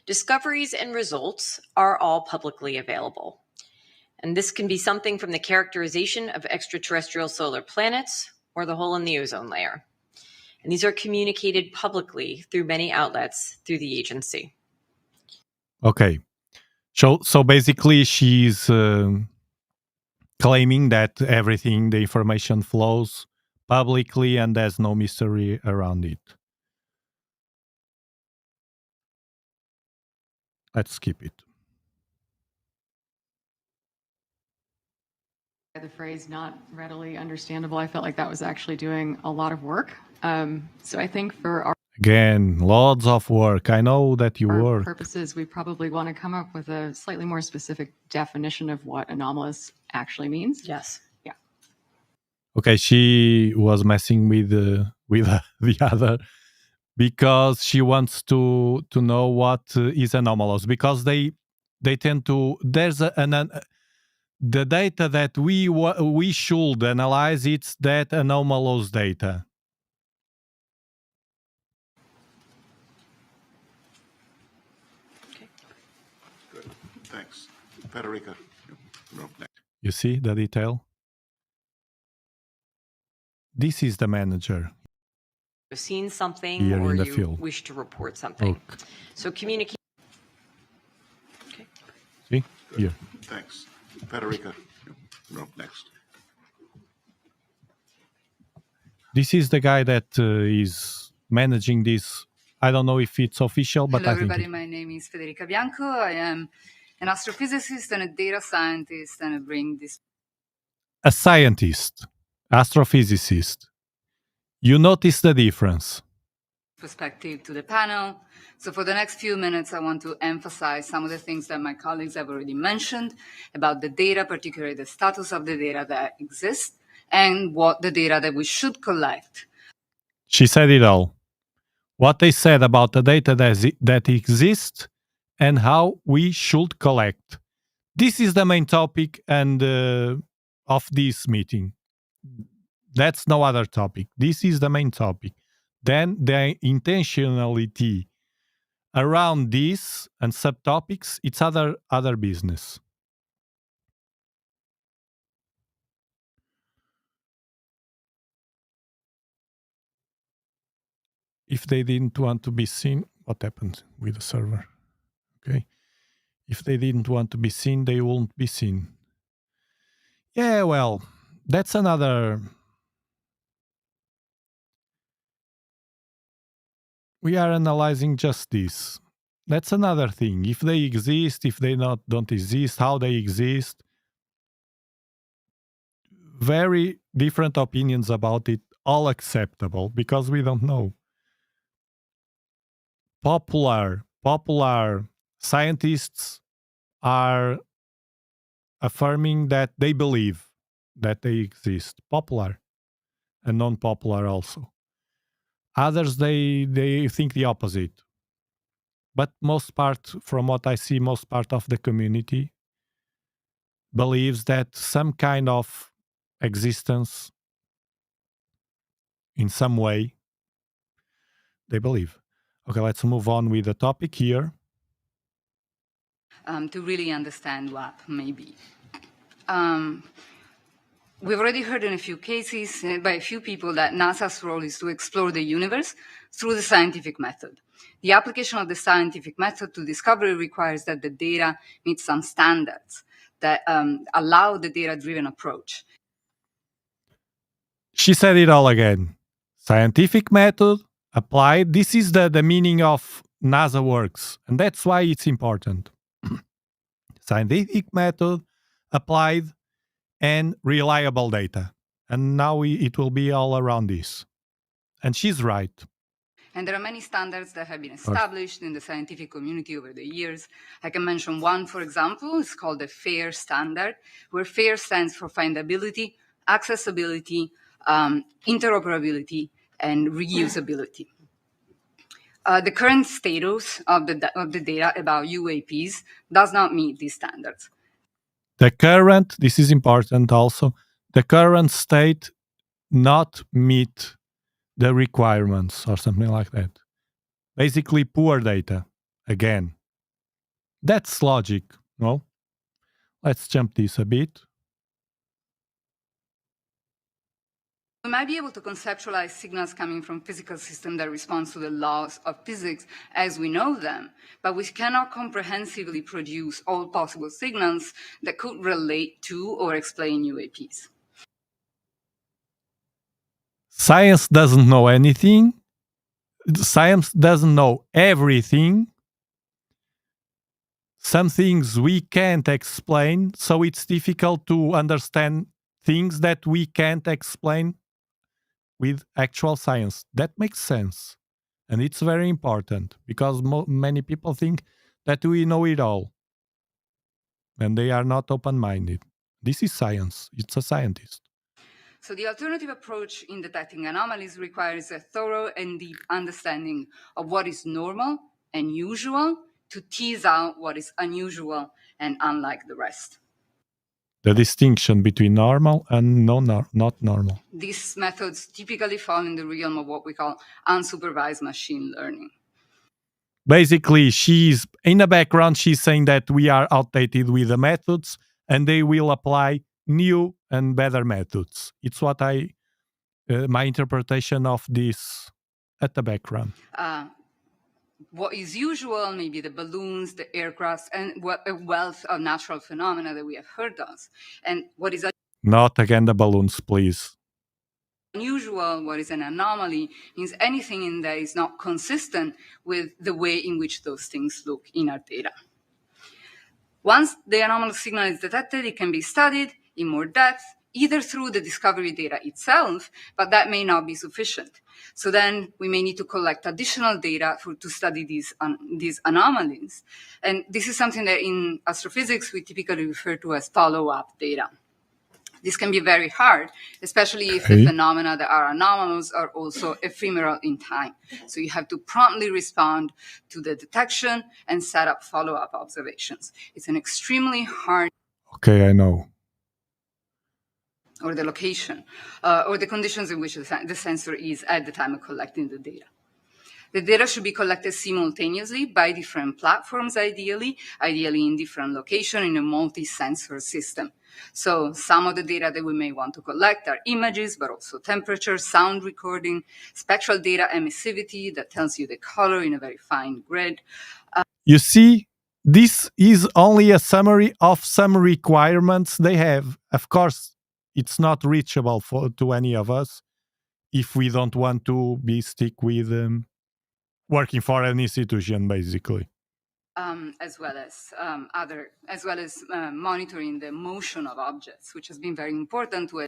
Discoveries and results are all publicly available. And this can be something from the characterization of extraterrestrial solar planets or the hole in the ozone layer. And these are communicated publicly through many outlets through the agency. Okay. So basically she's claiming that everything, the information flows publicly and there's no mystery around it. Let's skip it. The phrase not readily understandable, I felt like that was actually doing a lot of work. So I think for our Again, lots of work. I know that you work. purposes, we probably want to come up with a slightly more specific definition of what anomalous actually means. Yes. Yeah. Okay, she was messing with the other because she wants to know what is anomalous, because they tend to, there's the data that we should analyze, it's that anomalous data. Good. Thanks. Federica. You see the detail? This is the manager. You've seen something Here or in the you field. wish to report something. Look. So communicate. Okay. See? Here. Thanks. Federica. Next. This is the guy that is managing this. I don't know if it's official, but Hello, I think everybody. My name is Federica Bianco. I am an astrophysicist and a data scientist, and I bring this a scientist, astrophysicist. You notice the difference. perspective to the panel. So for the next few minutes, I want to emphasize some of the things that my colleagues have already mentioned about the data, particularly the status of the data that exists, and what the data that we should collect. She said it all. What they said about the data that exists and how we should collect. This is the main topic of this meeting. That's no other topic. This is the main topic. Then the intentionality around this and subtopics, it's other business. If they didn't want to be seen, what happened with the server? Okay. If they didn't want to be seen, they won't be seen. Yeah, well, that's another we are analyzing just this. That's another thing. If they exist, if they don't exist, how they exist. Very different opinions about it, all acceptable because we don't know. Popular scientists are affirming that they believe that they exist. Popular and non-popular also. Others they think the opposite. But most part, from what I see, most part of the community believes that some kind of existence in some way they believe. Okay, let's move on with the topic here. To really understand what may be. We've already heard in a few cases by a few people that NASA's role is to explore the universe through the scientific method. The application of the scientific method to discovery requires that the data meet some standards that allow the data-driven approach. She said it all again. Scientific method applied. This is the meaning of NASA works, and that's why it's important. Scientific method applied and reliable data. And now it will be all around this. And she's right. And there are many standards that have been established in the scientific community over the years. I can mention one, for example, it's called the FAIR standard, where FAIR stands for findability, accessibility, interoperability, and reusability. The current status of the data about UAPs does not meet these standards. This is important also, the current state not meet the requirements or something like that. Basically, poor data. Again, that's logic, no? Let's jump this a bit. We might be able to conceptualize signals coming from physical systems that respond to the laws of physics as we know them, but we cannot comprehensively produce all possible signals that could relate to or explain UAPs. Science doesn't know anything. Science doesn't know everything. Some things we can't explain, so it's difficult to understand things that we can't explain with actual science. That makes sense. And it's very important because many people think that we know it all. And they are not open-minded. This is science. It's a scientist. So the alternative approach in detecting anomalies requires a thorough and deep understanding of what is normal and usual to tease out what is unusual and unlike the rest. The distinction between normal and not normal. These methods typically fall in the realm of what we call unsupervised machine learning. Basically, she's in the background, she's saying that we are outdated with the methods and they will apply new and better methods. It's what my interpretation of this at the background. What is usual, maybe the balloons, the aircrafts, and a wealth of natural phenomena that we have heard of. And what is not again the balloons, please. Unusual, what is an anomaly, means anything in that is not consistent with the way in which those things look in our data. Once the anomalous signal is detected, it can be studied in more depth, either through the discovery data itself, but that may not be sufficient. So then we may need to collect additional data to study these anomalies. And this is something that in astrophysics we typically refer to as follow-up data. This can be very hard, especially if the phenomena that are anomalous are also ephemeral in time. So you have to promptly respond to the detection and set up follow-up observations. It's an extremely hard... Okay, I know. Or the location, or the conditions in which the sensor is at the time of collecting the data. The data should be collected simultaneously by different platforms, ideally in different locations in a multi-sensor system. So some of the data that we may want to collect are images, but also temperature, sound recording, spectral data emissivity that tells you the color in a very fine grid. You see, this is only a summary of some requirements they have. Of course, it's not reachable to any of us if we don't want to be stick with working for an institution, basically. As well as monitoring the motion of objects, which has been very important to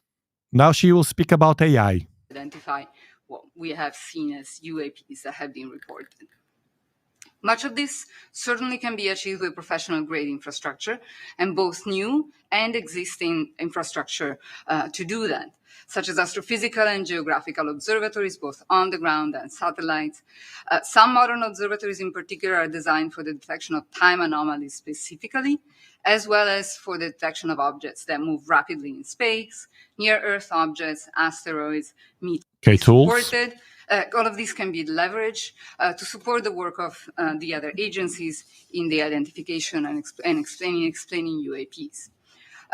Now she will speak about AI. identify what we have seen as UAPs that have been reported. Much of this certainly can be achieved with professional grade infrastructure and both new and existing infrastructure to do that, such as astrophysical and geographical observatories, both on the ground and satellites. Some modern observatories in particular are designed for the detection of time anomalies specifically, as well as for the detection of objects that move rapidly in space, near-Earth objects, asteroids, meteors. Okay, tools. Supported. All of these can be leveraged to support the work of the other agencies in the identification and explaining UAPs.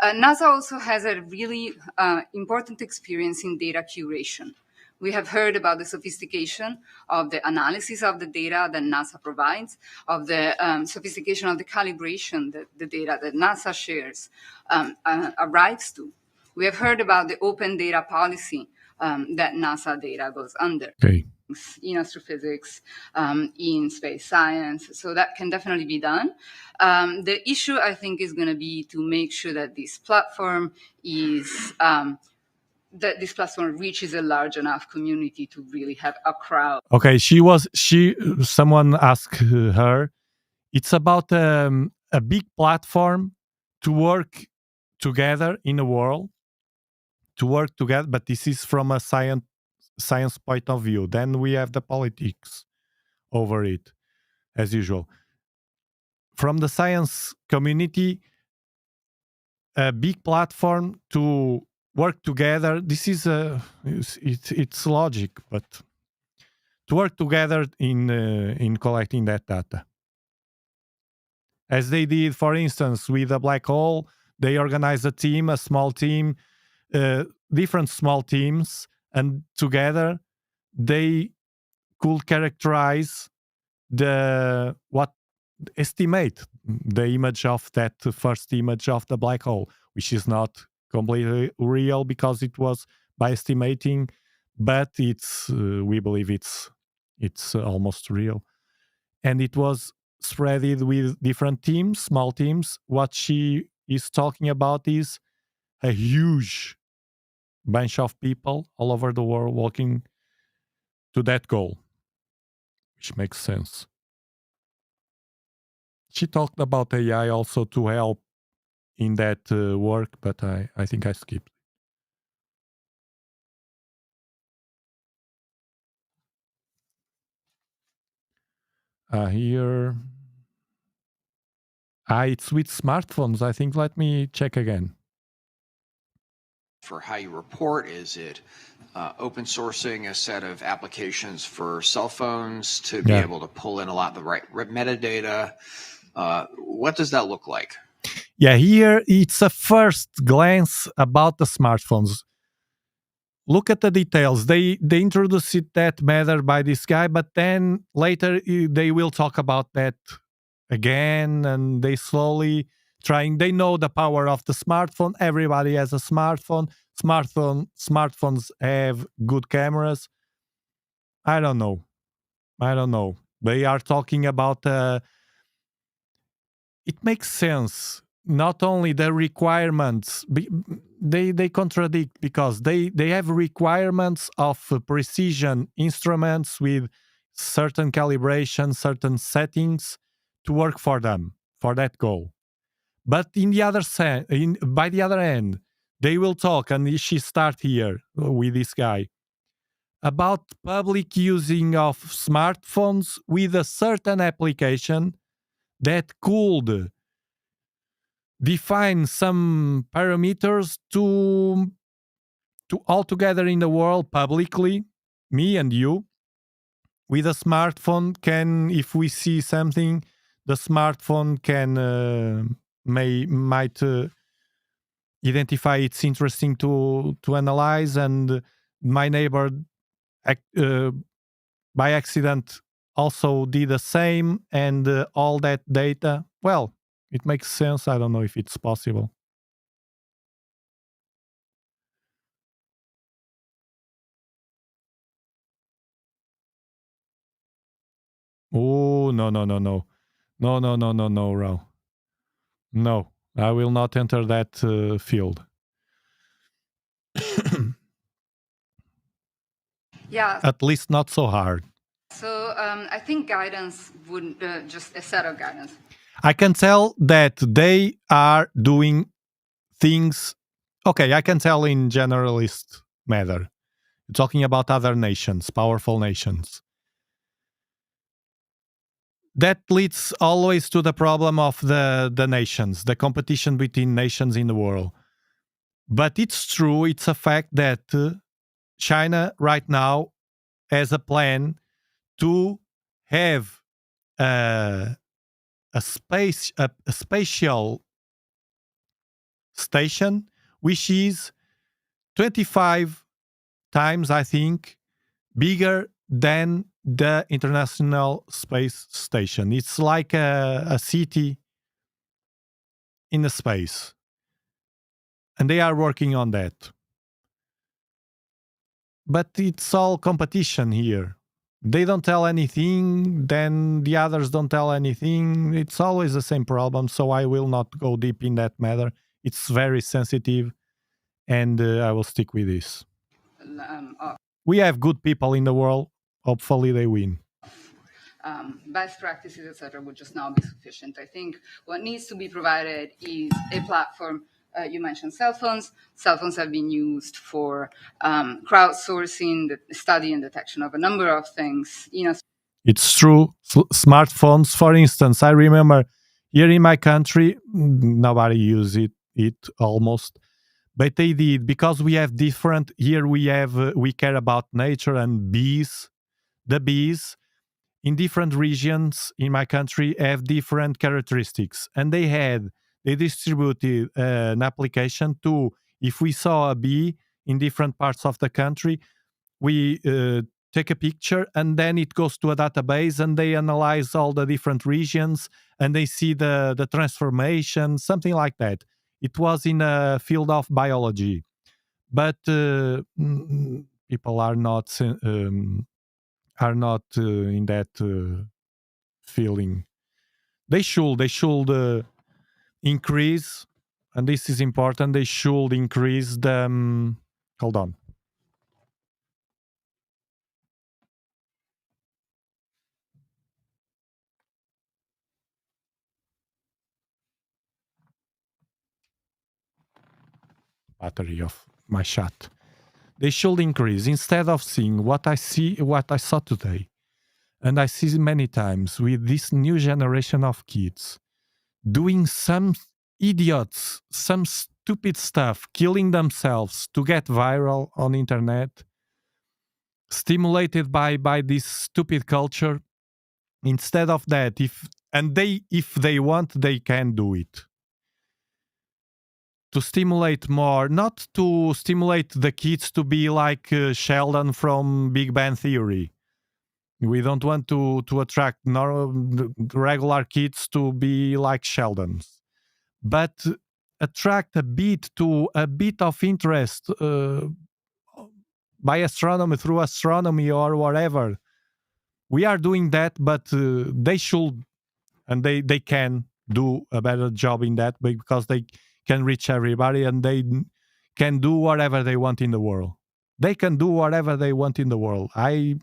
NASA also has a really important experience in data curation. We have heard about the sophistication of the analysis of the data that NASA provides, of the sophistication of the calibration that the data that NASA shares arrives to. We have heard about the open data policy that NASA data goes under. Okay. In astrophysics, in space science. So that can definitely be done. The issue, I think, is going to be to make sure that this platform is reaches a large enough community to really have a crowd. Okay, someone asked her, it's about a big platform to work together in a world, to work together, but this is from a science point of view. Then we have the politics over it, as usual. From the science community, a big platform to work together. This is it's logic, but to work together in collecting that data, as they did, for instance, with a black hole. They organized a small team, different small teams, and together they could characterize estimate the image of that first image of the black hole, which is not completely real because it was by estimating, but it's we believe it's almost real, and it was spread with different teams, small teams. What she is talking about is a huge bunch of people all over the world working to that goal, which makes sense. She talked about AI also to help in that work, but I think I skipped. Here. It's with smartphones, I think. Let me check again. For how you report, is it open sourcing a set of applications for cell phones to be able to pull in a lot of the right metadata? What does that look like? Yeah, here it's a first glance about the smartphones. Look at the details. They introduce it that matter by this guy, but then later they will talk about that again, and they slowly they know the power of the smartphone. Everybody has a smartphone. Smartphones have good cameras. I don't know. They are talking about it makes sense. Not only the requirements, they contradict because they have requirements of precision instruments with certain calibration, certain settings to work for them, for that goal. But by the other end, they will talk, and she start here with this guy, about public using of smartphones with a certain application that could define some parameters to all together in the world publicly, me and you, with a smartphone can, if we see something, the smartphone can might identify it's interesting to analyze, and my neighbor by accident also did the same, and all that data. Well, it makes sense. I don't know if it's possible. Oh, no, no, no, no. No, no, no, no, no, Ro. No, I will not enter that field. Yeah. At least not so hard. So I think guidance would just a set of guidance. I can tell that they are doing things. Okay, I can tell in generalist matter. Talking about other nations, powerful nations. That leads always to the problem of the nations, the competition between nations in the world. But it's true, it's a fact that China right now has a plan to have a spatial station which is 25 times, I think, bigger than the International Space Station. It's like a city in the space. And they are working on that. But it's all competition here. They don't tell anything, then the others don't tell anything. It's always the same problem, so I will not go deep in that matter. It's very sensitive, and I will stick with this. We have good people in the world. Hopefully they win. Best practices, etc., would just not be sufficient. I think what needs to be provided is a platform. You mentioned cell phones. Cell phones have been used for crowdsourcing, the study and detection of a number of things. It's true. Smartphones, for instance, I remember here in my country, nobody uses it almost. But they did, because we have different. Here we care about nature and bees. The bees in different regions in my country have different characteristics, and they distributed an application to, if we saw a bee in different parts of the country, we take a picture, and then it goes to a database, and they analyze all the different regions, and they see the transformation, something like that. It was in a field of biology, but people are not in that feeling. They should increase, and this is important. They should increase the. Hold on. Battery of my chat. They should increase, instead of seeing what I saw today, and I see many times with this new generation of kids doing some idiots, some stupid stuff, killing themselves to get viral on internet, stimulated by this stupid culture. Instead of that, if they want, they can do it. To stimulate more, not to stimulate the kids to be like Sheldon from Big Bang Theory. We don't want to attract regular kids to be like Sheldons, but attract a bit of interest by astronomy, through astronomy or whatever. We are doing that, but they should, and they can do a better job in that, because they can reach everybody, and they can do whatever they want in the world. They can do whatever they want in the world. I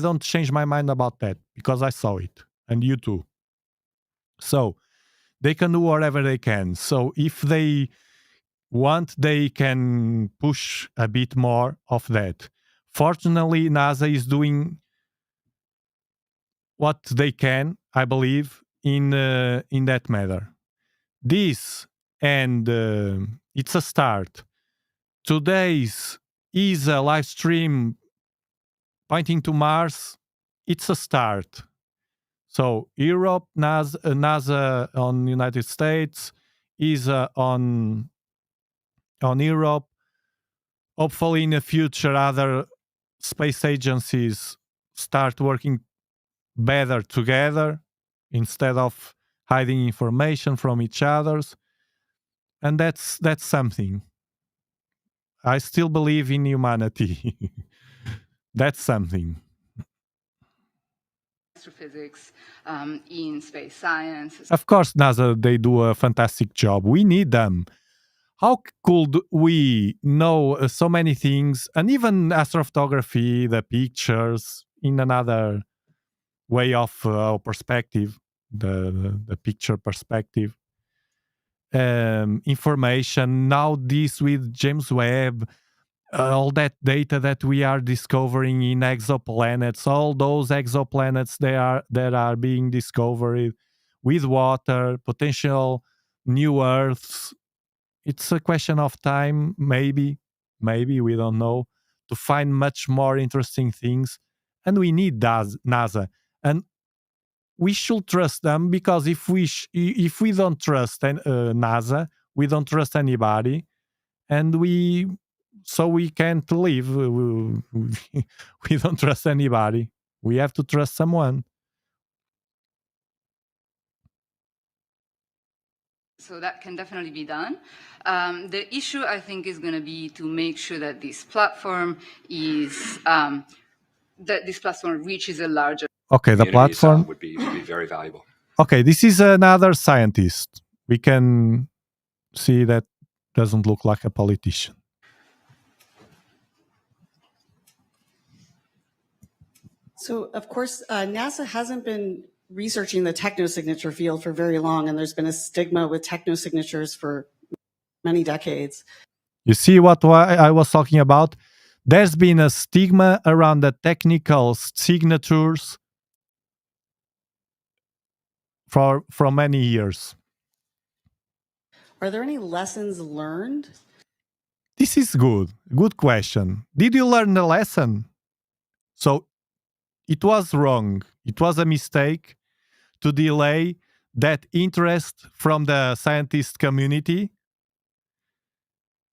don't change my mind about that, because I saw it, and you too. So they can do whatever they can. So if they want, they can push a bit more of that. Fortunately, NASA is doing what they can, I believe, in that matter. This, and it's a start. Today's is a live stream pointing to Mars. It's a start. So Europe, NASA on United States, ESA on Europe. Hopefully in the future, other space agencies start working better together instead of hiding information from each other's. And that's something. I still believe in humanity. That's something. astrophysics, in space science. Of course, NASA, they do a fantastic job. We need them. How could we know so many things, and even astrophotography, the pictures, in another way of perspective, the picture perspective, information. Now this with James Webb, all that data that we are discovering in exoplanets, all those exoplanets that are being discovered with water, potential new Earths. It's a question of time, maybe we don't know, to find much more interesting things, and we need NASA, and we should trust them, because if we don't trust NASA, we don't trust anybody, and we can't live. We don't trust anybody. We have to trust someone. So that can definitely be done. The issue, I think, is going to be to make sure that this platform is that this platform reaches a larger. Okay, the platform would be very valuable. Okay, this is another scientist. We can see that doesn't look like a politician. So, of course, NASA hasn't been researching the technosignature field for very long, and there's been a stigma with technosignatures for many decades. You see what I was talking about? There's been a stigma around the technical signatures for many years. Are there any lessons learned? This is good. Good question. Did you learn the lesson? So it was wrong. It was a mistake to delay that interest from the scientist community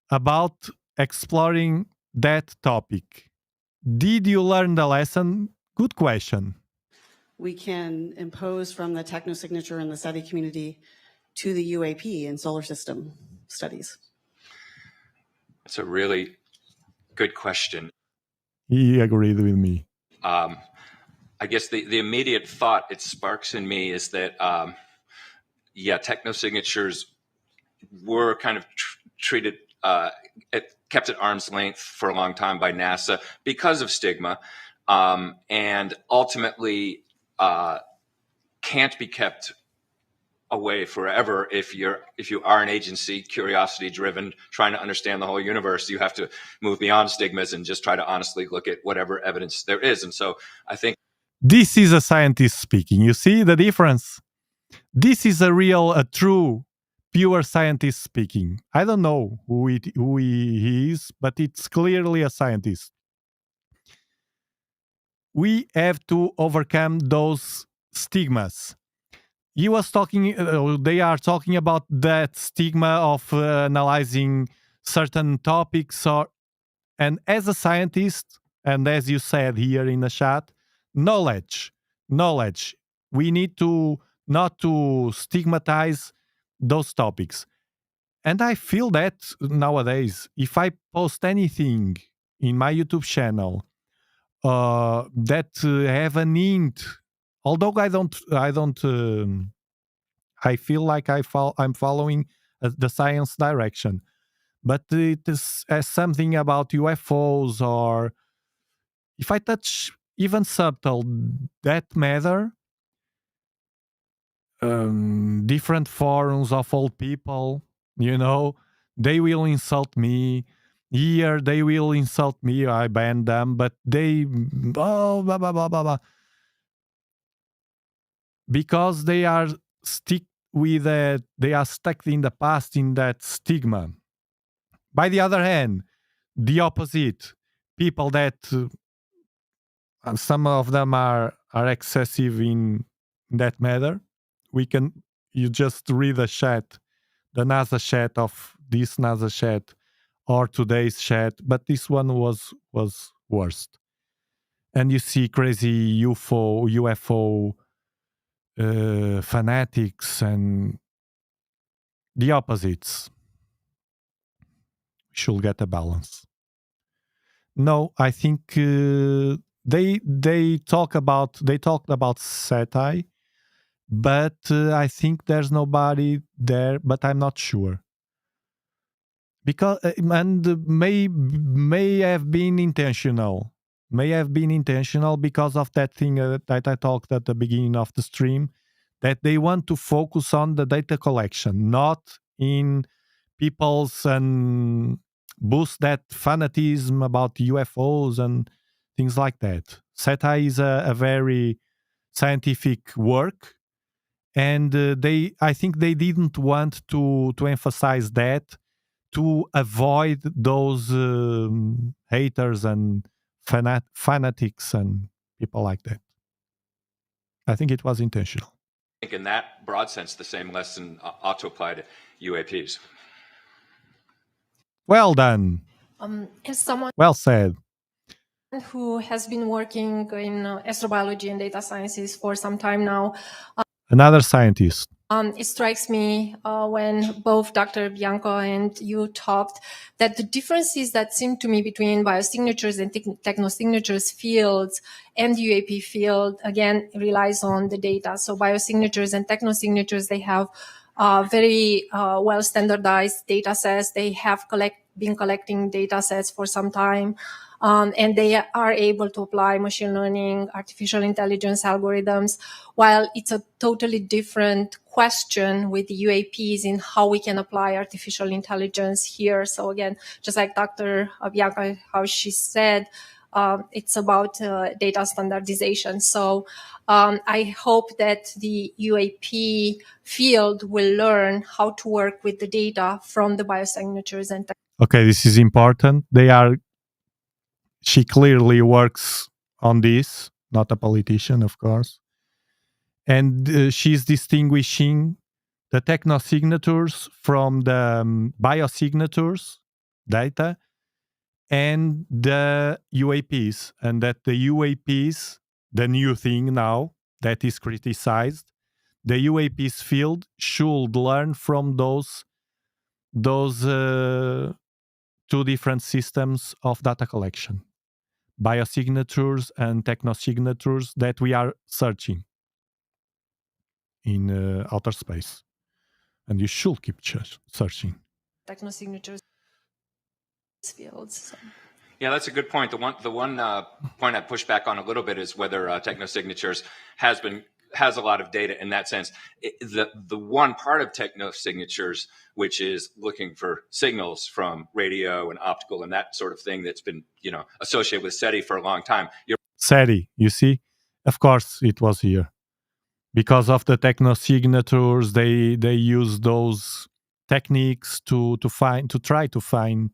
about exploring that topic. Did you learn the lesson? Good question. We can impose from the technosignature in the SETI community to the UAP in solar system studies? That's a really good question. He agreed with me. I guess the immediate thought it sparks in me is that, technosignatures were kind of treated, kept at arm's length for a long time by NASA because of stigma, and ultimately can't be kept away forever if you are an agency, curiosity driven, trying to understand the whole universe. You have to move beyond stigmas and just try to honestly look at whatever evidence there is. And so I think this is a scientist speaking. You see the difference? This is a true, pure scientist speaking. I don't know who he is, but it's clearly a scientist. We have to overcome those stigmas. He was talking, they are talking about that stigma of analyzing certain topics, and as a scientist, and as you said here in the chat, knowledge. We need to not to stigmatize those topics. And I feel that nowadays, if I post anything in my YouTube channel that have an hint, although I feel like I'm following the science direction, but it is something about UFOs, or if I touch even subtle that matter, different forums of old people, they will insult me. Here they will insult me. I ban them, but they blah blah blah blah blah, because they are stuck in the past, in that stigma. By the other hand, the opposite, people that some of them are excessive in that matter. You just read the chat, the NASA chat of this NASA chat or today's chat, but this one was worst. And you see crazy UFO fanatics and the opposites. We should get a balance. No, I think they talked about SETI, but I think there's nobody there, but I'm not sure. Because and may have been intentional. May have been intentional because of that thing that I talked at the beginning of the stream, that they want to focus on the data collection, not in people's and boost that fanatism about UFOs and things like that. SETI is a very scientific work, and I think they didn't want to emphasize that to avoid those haters and fanatics and people like that. I think it was intentional. I think in that broad sense, the same lesson ought to apply to UAPs. Well done. As someone Well said. who has been working in astrobiology and data sciences for some time now, Another scientist. it strikes me when both Dr. Bianco and you talked that the differences that seem to me between biosignatures and technosignatures fields and the UAP field, again, relies on the data. So biosignatures and technosignatures, they have very well standardized data sets. They have been collecting data sets for some time. And they are able to apply machine learning, artificial intelligence algorithms, while it's a totally different question with the UAPs in how we can apply artificial intelligence here. So again, just like Dr. Bianca, how she said, it's about data standardization. So I hope that the UAP field will learn how to work with the data from the biosignatures and Okay, this is important. She clearly works on this, not a politician, of course. And she's distinguishing the technosignatures from the biosignatures data and the UAPs. And that the UAPs, the new thing now that is criticized, the UAPs field should learn from those two different systems of data collection. Biosignatures and technosignatures that we are searching in outer space, and you should keep searching technosignatures fields. So. Yeah, that's a good point. The one point I push back on a little bit is whether technosignatures has a lot of data in that sense. The one part of technosignatures which is looking for signals from radio and optical and that sort of thing that's been associated with SETI for a long time. SETI, you see, of course it was here because of the technosignatures. They use those techniques to try to find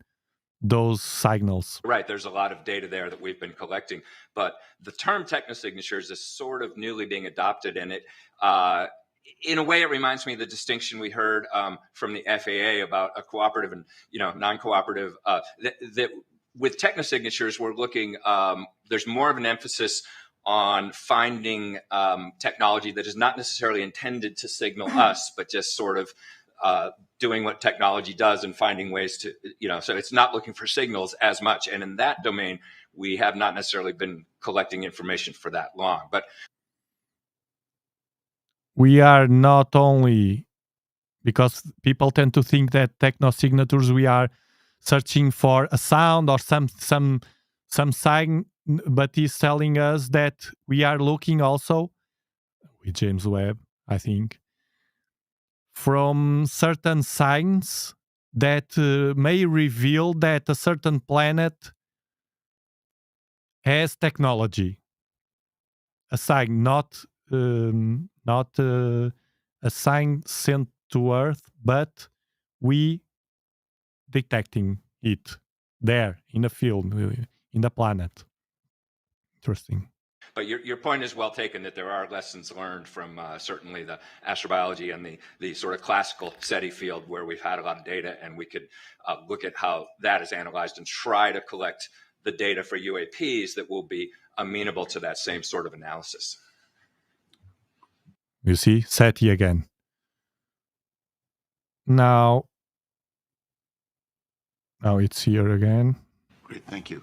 those signals. Right, there's a lot of data there that we've been collecting, but the term technosignatures is sort of newly being adopted, and it in a way it reminds me of the distinction we heard from the FAA about a cooperative and non-cooperative. That with technosignatures we're looking, there's more of an emphasis on finding technology that is not necessarily intended to signal us, but just sort of doing what technology does and finding ways to, so it's not looking for signals as much. And in that domain, we have not necessarily been collecting information for that long. But we are not only, because people tend to think that technosignatures, we are searching for a sound or some sign, but he's telling us that we are looking also with James Webb, I think, from certain signs that may reveal that a certain planet has technology. A sign, not a sign sent to Earth, but we detecting it there in the field, in the planet. Interesting. But your point is well taken, that there are lessons learned from certainly the astrobiology and the sort of classical SETI field where we've had a lot of data, and we could look at how that is analyzed and try to collect the data for UAPs that will be amenable to that same sort of analysis. You see, SETI again. Now it's here again. Great, thank you.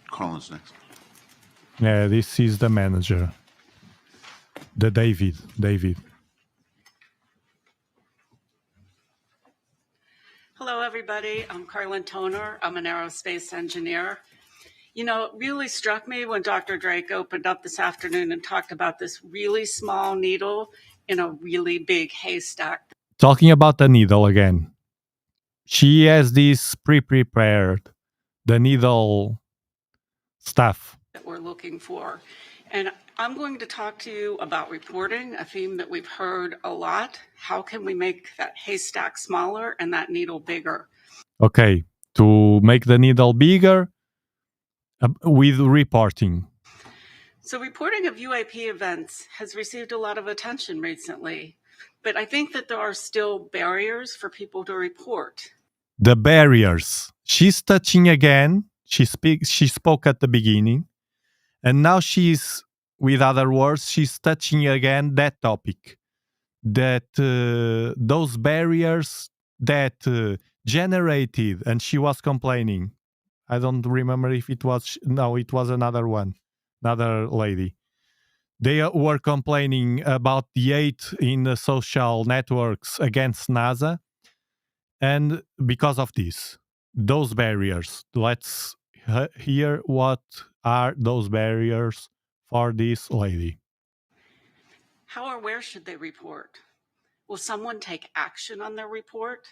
Carlin's next. Yeah, this is the manager. The David. Hello, everybody. I'm Carlin Toner. I'm an aerospace engineer. You know, it really struck me when Dr. Drake opened up this afternoon and talked about this really small needle in a really big haystack. Talking about the needle again. She has this pre-prepared, the needle stuff. That we're looking for. And I'm going to talk to you about reporting, a theme that we've heard a lot. How can we make that haystack smaller and that needle bigger? Okay, to make the needle bigger with reporting. So reporting of UAP events has received a lot of attention recently, but I think that there are still barriers for people to report. The barriers. She's touching again. She spoke at the beginning, and now she's, with other words, she's touching again that topic. That those barriers that generated, and she was complaining. I don't remember if it was, no, it was another one, another lady. They were complaining about the hate in the social networks against NASA. And because of this, those barriers, let's hear what are those barriers for this lady. How or where should they report? Will someone take action on their report?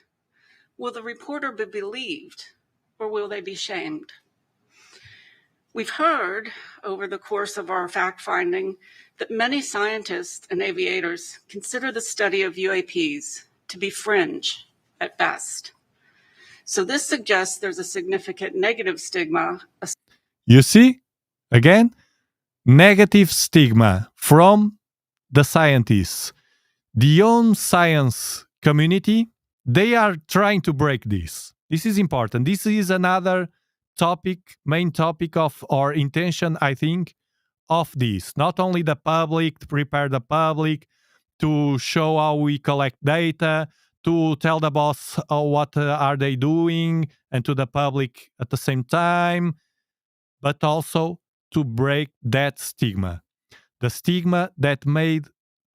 Will the reporter be believed, or will they be shamed? We've heard over the course of our fact-finding that many scientists and aviators consider the study of UAPs to be fringe at best. So this suggests there's a significant negative stigma. You see, again, negative stigma from the scientists. The own science community, they are trying to break this. This is important. This is another topic, main topic of our intention, I think, of this. Not only the public, to prepare the public, to show how we collect data, to tell the boss what are they doing, and to the public at the same time, but also to break that stigma. The stigma that made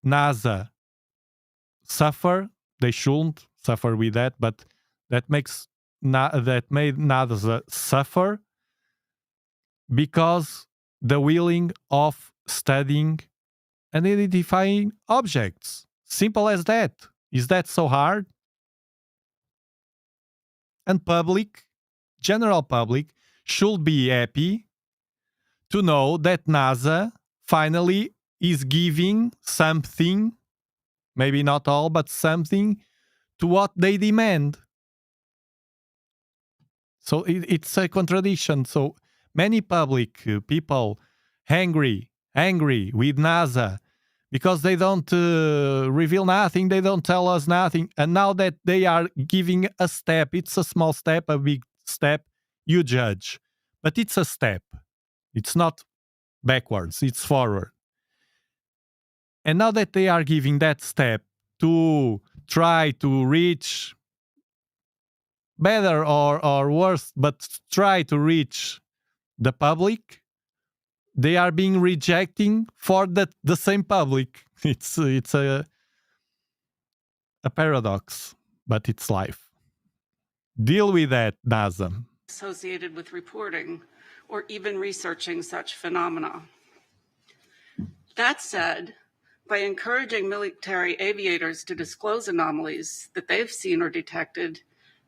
NASA suffer. They shouldn't suffer with that, but that that made NASA suffer because the willing of studying and identifying objects. Simple as that. Is that so hard? And public, general public, should be happy to know that NASA finally is giving something, maybe not all, but something to what they demand. So it's a contradiction. So many public people angry with NASA because they don't reveal nothing, they don't tell us nothing. And now that they are giving a step, it's a small step, a big step, you judge. But it's a step. It's not backwards, it's forward. And now that they are giving that step to try to reach better or worse, but try to reach the public, they are being rejecting for the same public. It's a paradox, but it's life. Deal with that, NASA. Associated with reporting or even researching such phenomena. That said, by encouraging military aviators to disclose anomalies that they've seen or detected,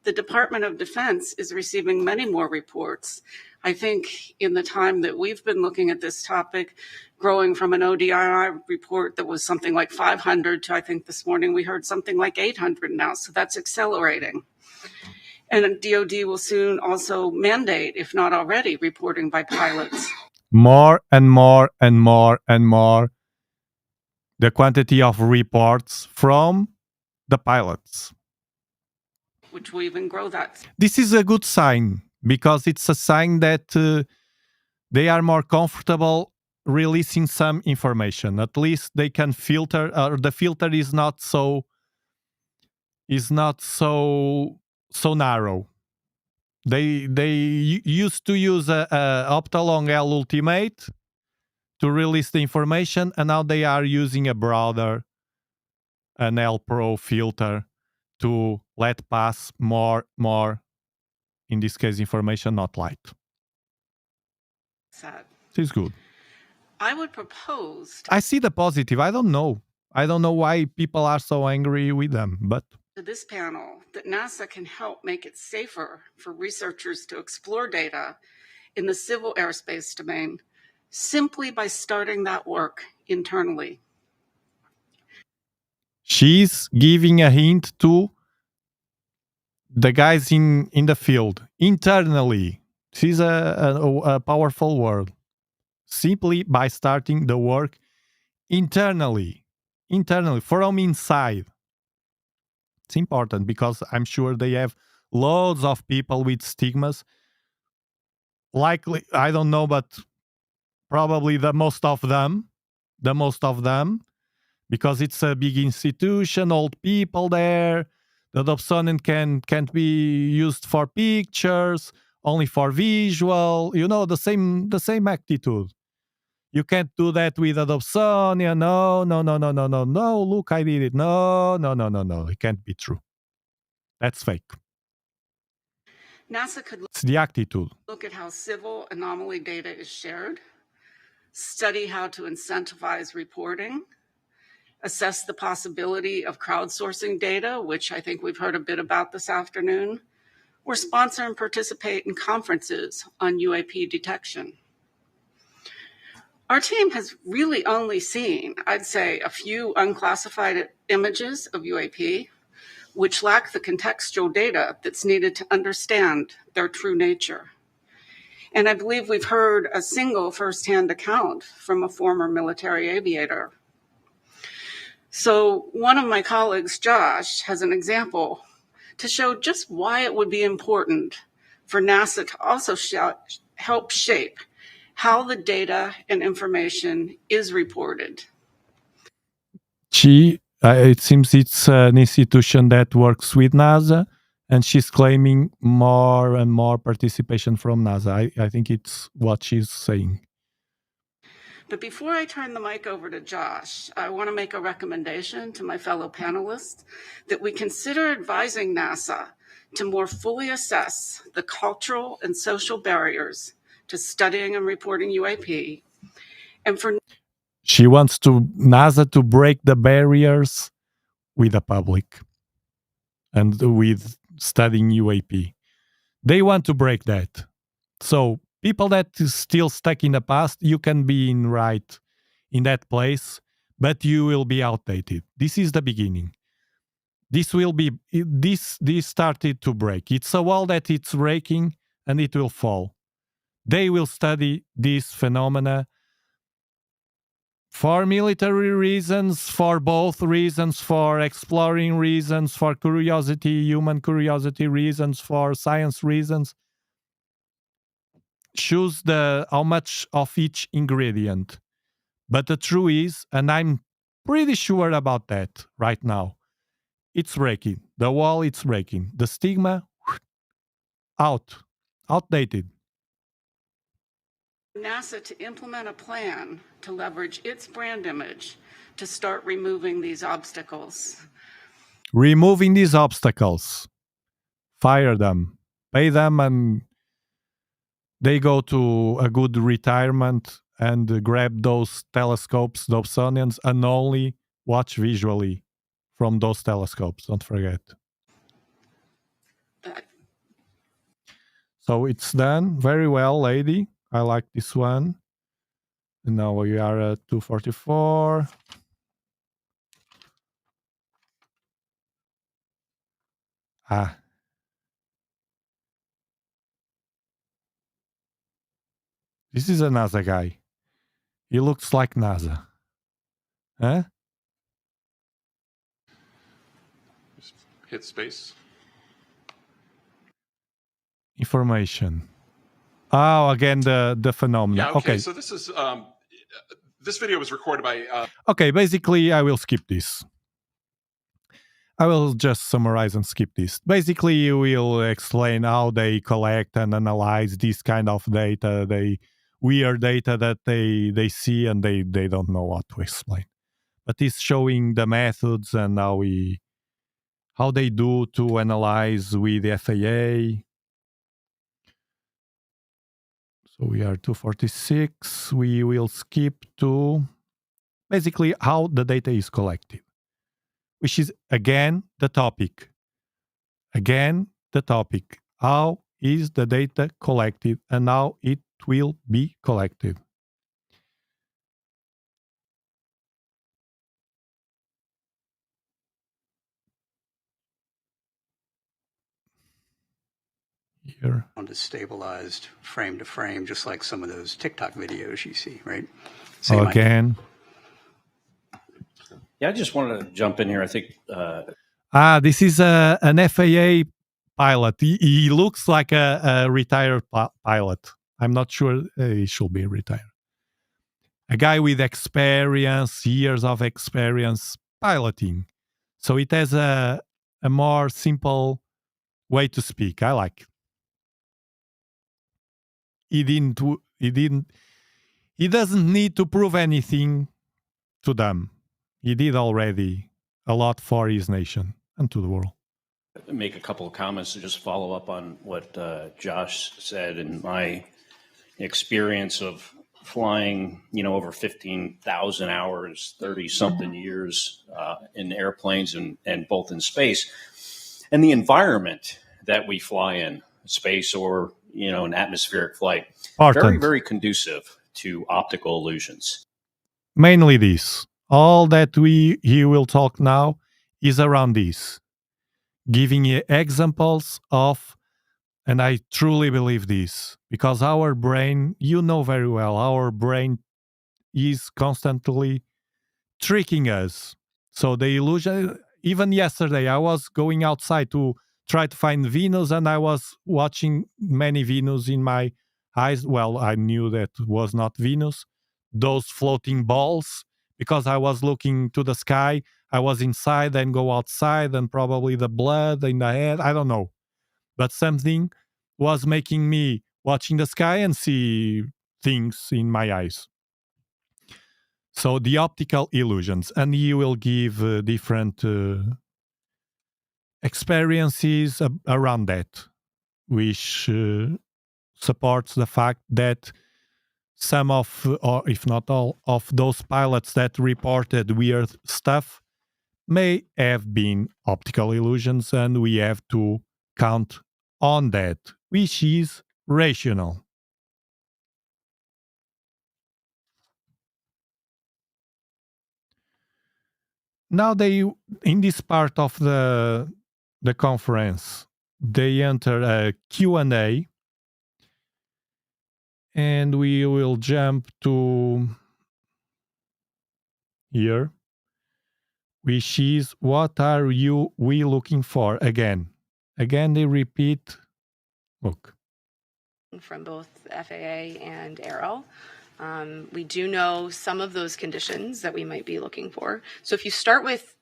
the Department of Defense is receiving many more reports. I think in the time that we've been looking at this topic, growing from an ODI report that was something like 500 to, I think this morning we heard something like 800 now, so that's accelerating. And DoD will soon also mandate, if not already, reporting by pilots. More and more and more and more the quantity of reports from the pilots. Which will even grow that. This is a good sign because it's a sign that they are more comfortable releasing some information. At least they can filter, or the filter is not so narrow. They used to use a Optalong L Ultimate, to release the information, and now they are using a broader, an L Pro filter to let pass more, in this case, information, not light. Sad. This is good. I would propose I see the positive. I don't know why people are so angry with them, but to this panel that NASA can help make it safer for researchers to explore data in the civil airspace domain simply by starting that work internally. she's giving a hint to the guys in the field internally. She's a powerful word. Simply by starting the work internally from inside. It's important because I'm sure they have loads of people with stigmas. Likely, I don't know, but probably the most of them, because it's a big institution, old people there. The Dobsonian can't be used for pictures, only for visual. The same attitude. You can't do that with a Dobsonian. No. Look, I did it. No. It can't be true. That's fake. NASA could It's the attitude. look at how civil anomaly data is shared, study how to incentivize reporting, assess the possibility of crowdsourcing data, which I think we've heard a bit about this afternoon, or sponsor and participate in conferences on UAP detection. Our team has really only seen, I'd say, a few unclassified images of UAP, which lack the contextual data that's needed to understand their true nature. And I believe we've heard a single firsthand account from a former military aviator. So one of my colleagues, Josh, has an example to show just why it would be important for NASA to also help shape how the data and information is reported. It seems it's an institution that works with NASA, and she's claiming more and more participation from NASA. I think it's what she's saying. But before I turn the mic over to Josh, I want to make a recommendation to my fellow panelists that we consider advising NASA to more fully assess the cultural and social barriers to studying and reporting UAP, and for She wants NASA to break the barriers with the public and with studying UAP. They want to break that. So people that is still stuck in the past, you can be in that place, but you will be outdated. This is the beginning. This started to break. It's a wall that it's breaking and it will fall. They will study these phenomena for military reasons, for both reasons, for exploring reasons, for curiosity, human curiosity reasons, for science reasons. Choose how much of each ingredient. But the truth is, and I'm pretty sure about that right now, it's breaking. The wall, it's breaking. The stigma, outdated. NASA to implement a plan to leverage its brand image to start removing these obstacles. Removing these obstacles. Fire them. Pay them, and they go to a good retirement and grab those telescopes, Dobsonians, and only watch visually from those telescopes. Don't forget. So it's done very well, lady. I like this one. And now we are at 244. This is a NASA guy. He looks like NASA. Huh? Just hit space. Information. Oh, again, the phenomena. Yeah, okay. So this is this video was recorded by Okay, basically I will skip this. I will just summarize and skip this. Basically, you will explain how they collect and analyze this kind of data. weird data that they see and they don't know what to explain. But it's showing the methods and how they do to analyze with the FAA. So we are 246. We will skip to basically how the data is collected, which is again the topic. Again, the topic. How is the data collected and how it will be collected? Here. On to stabilized frame to frame, just like some of those TikTok videos you see, right? Same Again. Yeah, I just wanted to jump in here. I think. This is an FAA pilot. He looks like a retired pilot. I'm not sure he should be retired. A guy with experience, years of experience piloting. So it has a more simple way to speak. I like. He doesn't need to prove anything to them. He did already a lot for his nation and to the world. Make a couple of comments to just follow up on what Josh said. In my experience of flying, over 15,000 hours, 30-something years in airplanes and both in space, and the environment that we fly in, space or an atmospheric flight, very, very conducive to optical illusions. Mainly this. All that he will talk now is around this, giving you examples of, and I truly believe this, because our brain, very well, our brain is constantly tricking us. So the illusion, even yesterday, I was going outside to try to find Venus, and I was watching many Venus in my eyes. Well, I knew that was not Venus, those floating balls, because I was looking to the sky. I was inside, then go outside, and probably the blood in the head. I don't know. But something was making me watching the sky and see things in my eyes. So the optical illusions, and he will give different experiences around that, which supports the fact that some of, or if not all, of those pilots that reported weird stuff may have been optical illusions, and we have to count on that, which is rational. Now in this part of the conference, they enter a Q&A, and we will jump to here, which is what are we looking for again? Again, they repeat. Look. From both FAA and Aero. We do know some of those conditions that we might be looking for. So if you start with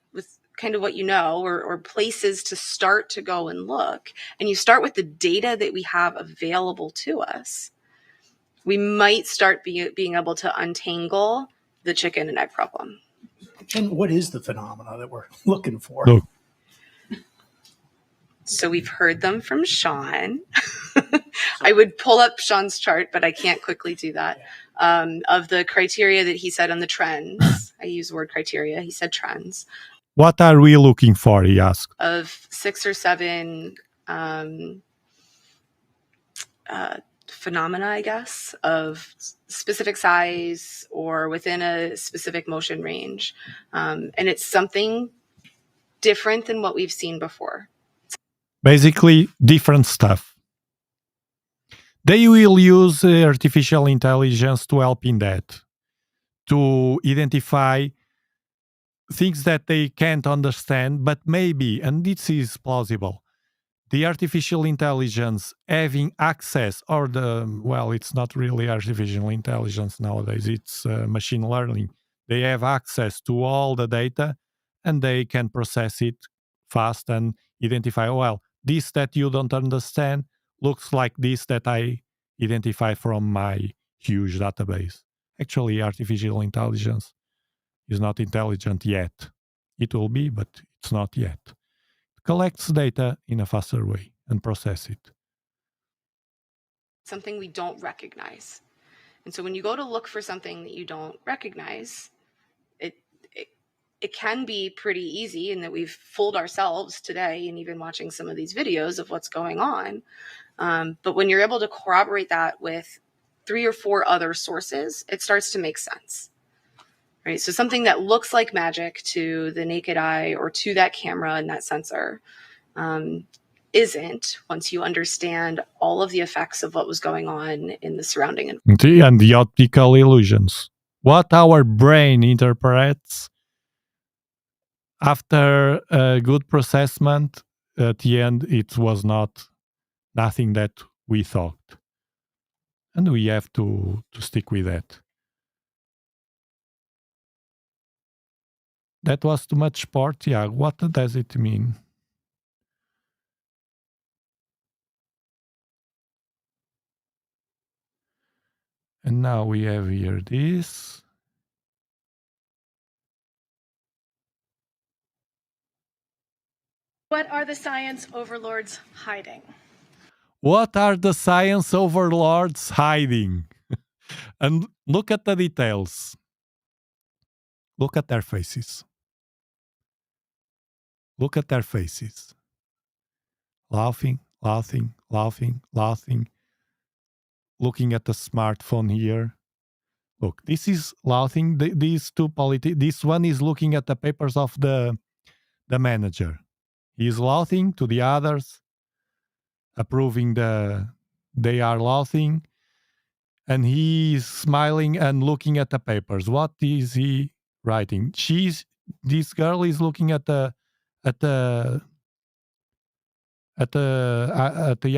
kind of what you know, or places to start to go and look, and you start with the data that we have available to us, we might start being able to untangle the chicken and egg problem. And what is the phenomena that we're looking for? Look. So we've heard them from Sean. I would pull up Sean's chart, but I can't quickly do that. Of the criteria that he said on the trends, I use word criteria, he said trends. What are we looking for, he asked. Of 6 or 7 phenomena, I guess, of specific size or within a specific motion range. And it's something different than what we've seen before. Basically, different stuff. They will use artificial intelligence to help in that, to identify things that they can't understand, but maybe, and this is plausible, the artificial intelligence having access, or it's not really artificial intelligence nowadays, it's machine learning. They have access to all the data, and they can process it fast and identify, this that you don't understand looks like this that I identify from my huge database. Actually, artificial intelligence is not intelligent yet. It will be, but it's not yet. It collects data in a faster way and process it. Something we don't recognize. And so when you go to look for something that you don't recognize, it can be pretty easy, and that we've fooled ourselves today and even watching some of these videos of what's going on. But when you're able to corroborate that with 3 or 4 other sources, it starts to make sense, right? So something that looks like magic to the naked eye or to that camera and that sensor isn't, once you understand all of the effects of what was going on in the surrounding environment. And the optical illusions. What our brain interprets after a good processment, at the end, it was nothing that we thought. And we have to stick with that. That was too much sport. Yeah, what does it mean? And now we have here this. What are the science overlords hiding? What are the science overlords hiding? And look at the details. Look at their faces. Look at their faces. Laughing, laughing, laughing, laughing. Looking at the smartphone here. Look, this is laughing. These two this one is looking at the papers of the manager. He is laughing to the others, approving they are laughing, and he is smiling and looking at the papers. What is he writing? This girl is looking at the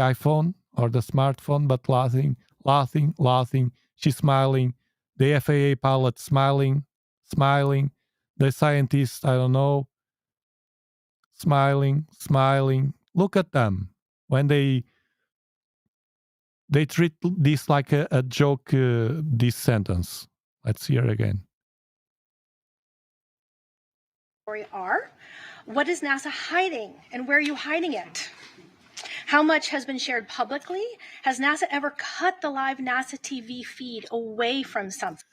iPhone or the smartphone, but laughing, laughing, laughing. She's smiling. The FAA pilot smiling, smiling. The scientist, I don't know, smiling, smiling. Look at them when they treat this like a joke. This sentence. Let's hear again. Are? What is NASA hiding, and where are you hiding it? How much has been shared publicly? Has NASA ever cut the live NASA TV feed away from something?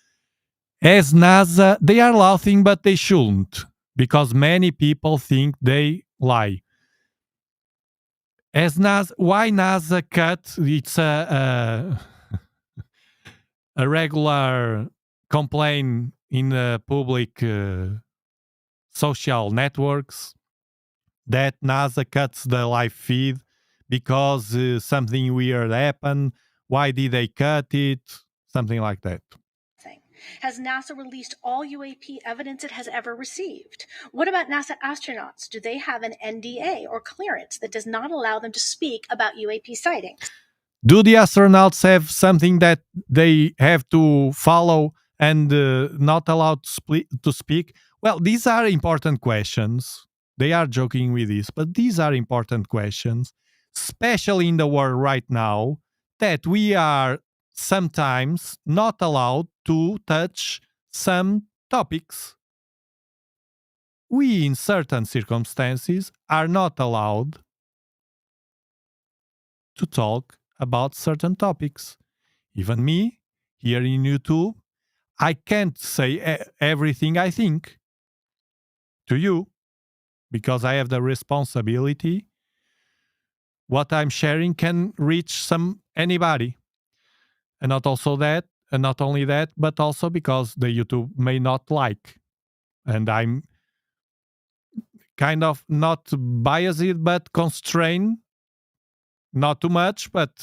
As NASA, they are laughing, but they shouldn't, because many people think they lie. As NASA, why NASA cut? It's a regular complaint in the public social networks that NASA cuts the live feed because something weird happened. Why did they cut it? Something like that. Has NASA released all UAP evidence it has ever received? What about NASA astronauts? Do they have an NDA or clearance that does not allow them to speak about UAP sightings? Do the astronauts have something that they have to follow and not allowed to speak? Well, these are important questions. They are joking with this, but these are important questions, especially in the world right now, that we are sometimes not allowed to touch some topics. We, in certain circumstances, are not allowed to talk about certain topics. Even me, here in YouTube, I can't say everything I think to you because I have the responsibility. What I'm sharing can reach anybody. And not only that, but also because the YouTube may not like. And I'm kind of not biased, but constrained. Not too much, but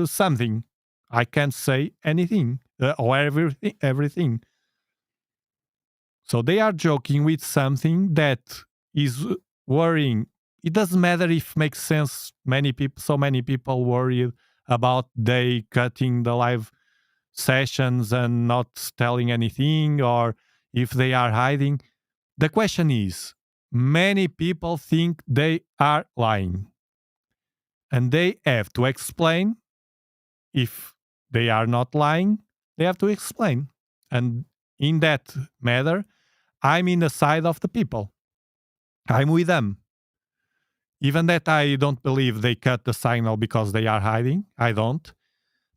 something. I can't say anything or everything. So they are joking with something that is worrying. It doesn't matter if it makes sense. So many people worried about they cutting the live sessions and not telling anything, or if they are hiding. The question is, many people think they are lying. And they have to explain if they are not lying, they have to explain. And in that matter, I'm in the side of the people. I'm with them. Even that I don't believe they cut the signal because they are hiding. I don't.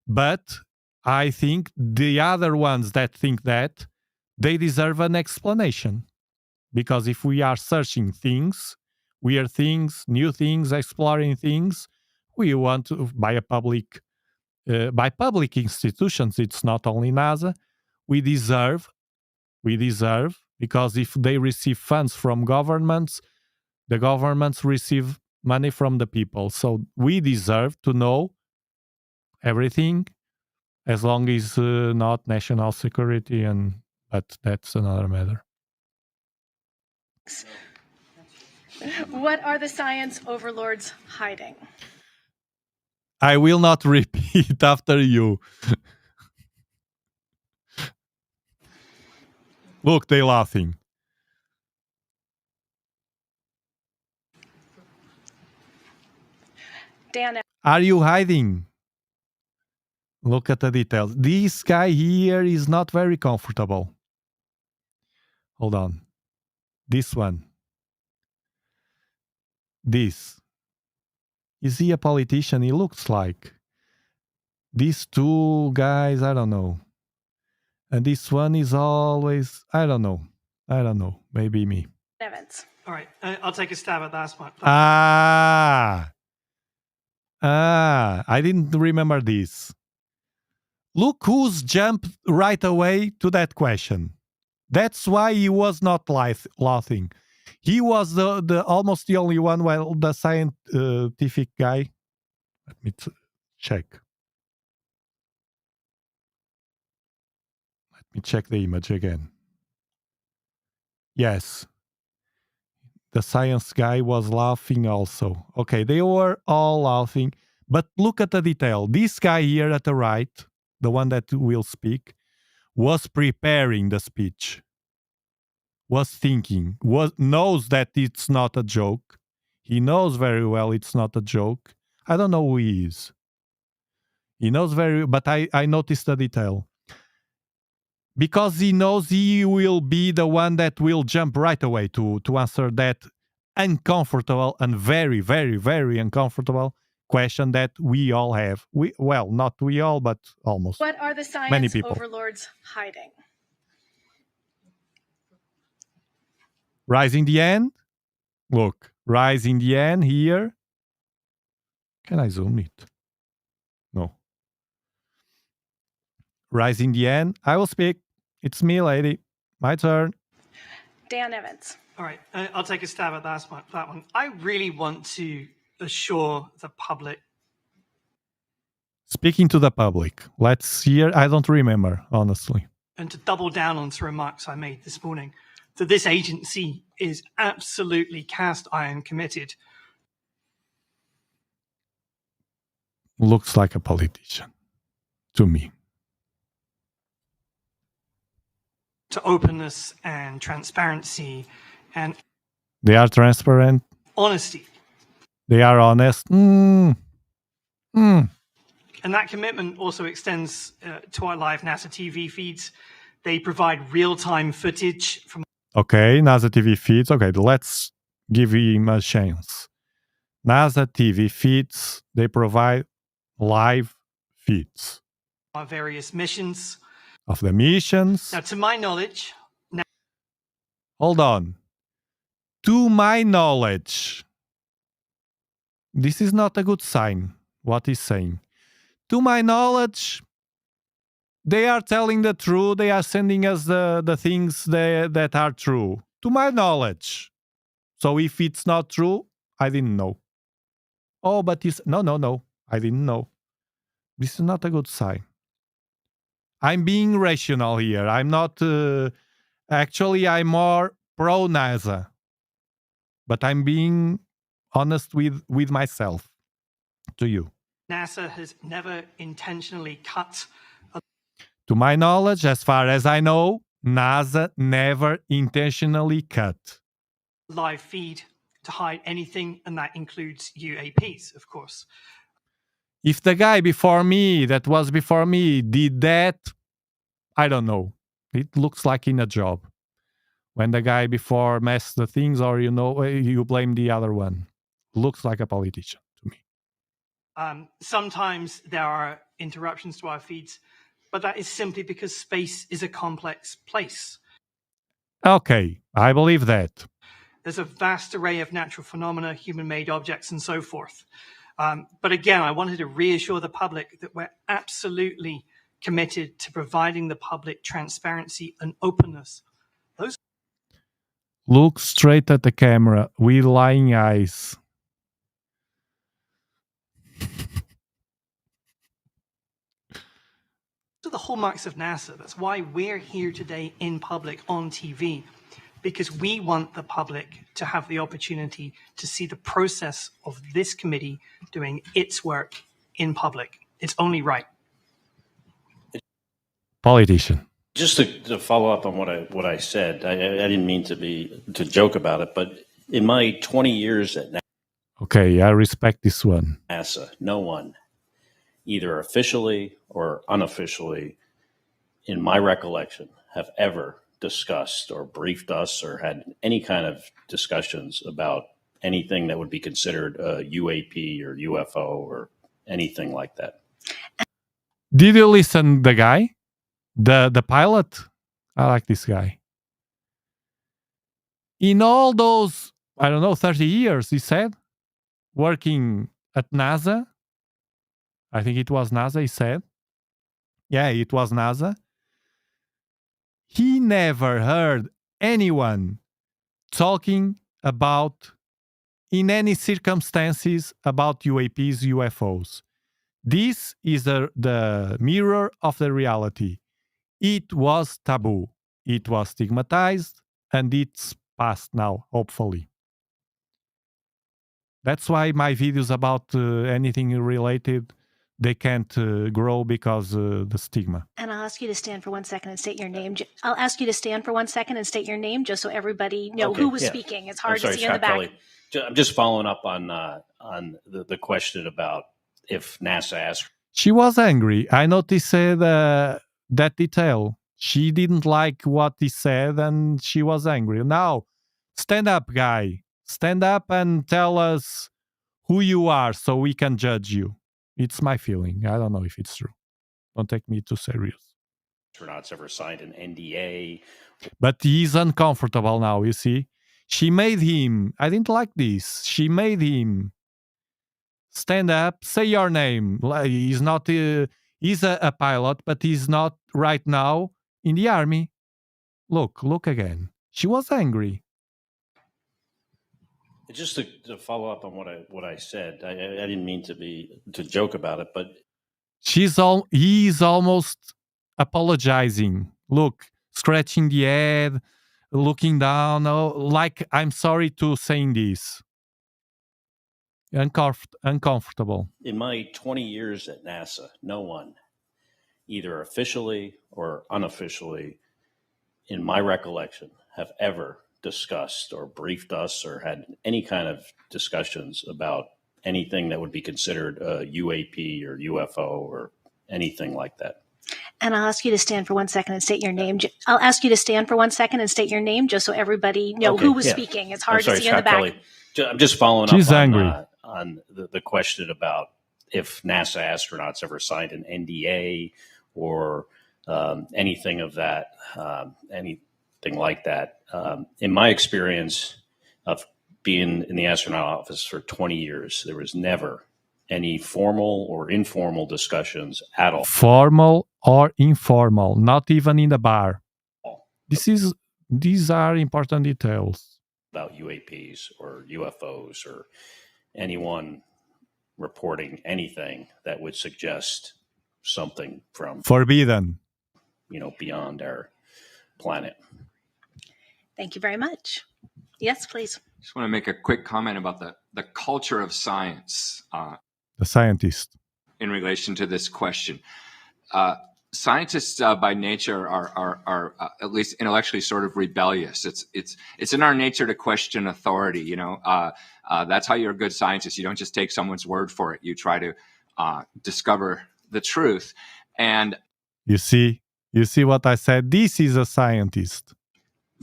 But I think the other ones that think that, they deserve an explanation. Because if we are searching things, weird things, new things, exploring things, we want to, by public institutions, it's not only NASA, we deserve, because if they receive funds from governments, the governments receive money from the people. So we deserve to know everything, as long as not national security, but that's another matter. What are the science overlords hiding? I will not repeat after you. Look, they laughing. Dan, Are you hiding? Look at the details. This guy here is not very comfortable. Hold on. This one. This. Is he a politician? He looks like. These two guys, I don't know. And this one is always, I don't know. Maybe me. Evans. All right, I'll take a stab at that one. I didn't remember this. Look who's jumped right away to that question. That's why he was not laughing. He was the almost the only one, while the scientific guy. Let me check. Let me check the image again. Yes. The science guy was laughing also. Okay, they were all laughing. But look at the detail. This guy here at the right, the one that will speak, was preparing the speech. Was thinking, knows that it's not a joke. He knows very well it's not a joke. I don't know who he is. He knows but I noticed the detail. Because he knows he will be the one that will jump right away to answer that uncomfortable and very, very, very uncomfortable question that we all have. Well, not we all, but almost. What are the science many people. overlords hiding? Rise in the end. Look, rise in the end here. Can I zoom it? No. Rise in the end. I will speak. It's me, lady. My turn. Dan Evans. All right, I'll take a stab at that one. I really want to assure the public. Speaking to the public. Let's hear. I don't remember, honestly. And to double down on some remarks I made this morning, that this agency is absolutely cast iron committed. Looks like a politician to me. To openness and transparency and... They are transparent. Honesty. They are honest. And that commitment also extends to our live NASA TV feeds. They provide real-time footage from... Okay, NASA TV feeds. Okay, let's give him a chance. NASA TV feeds, they provide live feeds. Our various missions. Of the missions. Now, to my knowledge... Hold on. To my knowledge. This is not a good sign, what he's saying. To my knowledge, they are telling the truth. They are sending us the things that are true. To my knowledge. So if it's not true, I didn't know. Oh, but no. I didn't know. This is not a good sign. I'm being rational here. I'm not... actually, I'm more pro-NASA. But I'm being honest with myself. To you. NASA has never intentionally cut... To my knowledge, as far as I know, NASA never intentionally cut live feed to hide anything, and that includes UAPs, of course. If the guy before me, that was before me, did that, I don't know. It looks like in a job. When the guy before messed the things, or you blame the other one. Looks like a politician to me. Sometimes there are interruptions to our feeds, but that is simply because space is a complex place. Okay, I believe that. There's a vast array of natural phenomena, human-made objects, and so forth. But again, I wanted to reassure the public that we're absolutely committed to providing the public transparency and openness. Look straight at the camera with lying eyes. Those are the hallmarks of NASA. That's why we're here today in public on TV, because we want the public to have the opportunity to see the process of this committee doing its work in public. It's only right. Politician. Just to follow up on what I said, I didn't mean to joke about it, but in my 20 years at Okay, I respect this one. NASA, no one, either officially or unofficially, in my recollection, have ever discussed or briefed us or had any kind of discussions about anything that would be considered a UAP or UFO or anything like that. Did you listen the guy? The pilot? I like this guy. In all those, 30 years, he said, working at NASA. I think it was NASA, he said. Yeah, it was NASA. He never heard anyone talking about, in any circumstances, about UAPs, UFOs. This is the mirror of the reality. It was taboo. It was stigmatized, and it's past now, hopefully. That's why my videos about anything related, they can't grow because the stigma. And I'll ask you to stand for 1 second and state your name. I'll ask you to stand for 1 second and state your name, just so everybody know who was speaking. It's hard to see in the back. Kelly. I'm just following up on the question about if NASA asked. She was angry. I noticed that detail. She didn't like what he said, and she was angry. Now, stand up, guy. Stand up and tell us who you are so we can judge you. It's my feeling. I don't know if it's true. Don't take me too serious. Astronauts ever signed an NDA. But he's uncomfortable now, you see. She made him. I didn't like this. She made him stand up, say your name. He's not. He's a pilot, but he's not right now in the army. Look again. She was angry. Just to follow up on what I said, I didn't mean to joke about it, but he's almost apologizing. Look, scratching the head, looking down, like I'm sorry to saying this. Uncomfortable. In my 20 years at NASA, no one, either officially or unofficially, in my recollection, have ever discussed or briefed us or had any kind of discussions about anything that would be considered a UAP or UFO or anything like that. And I'll ask you to stand for 1 second and state your name. I'll ask you to stand for 1 second and state your name, just so everybody know who was speaking. It's hard to see in the back. Kelly. I'm just following up on the question about if NASA astronauts ever signed an NDA or anything of that, anything like that. In my experience of being in the astronaut office for 20 years, there was never any formal or informal discussions at all. Formal or informal, not even in the bar. These are important details. About UAPs or UFOs or anyone reporting anything that would suggest something from forbidden, beyond our planet. Thank you very much. Yes, please. Just want to make a quick comment about the culture of science. The scientist. In relation to this question. Scientists by nature are at least intellectually sort of rebellious. It's in our nature to question authority. That's how you're a good scientist. You don't just take someone's word for it. You try to discover the truth. And you see what I said? This is a scientist.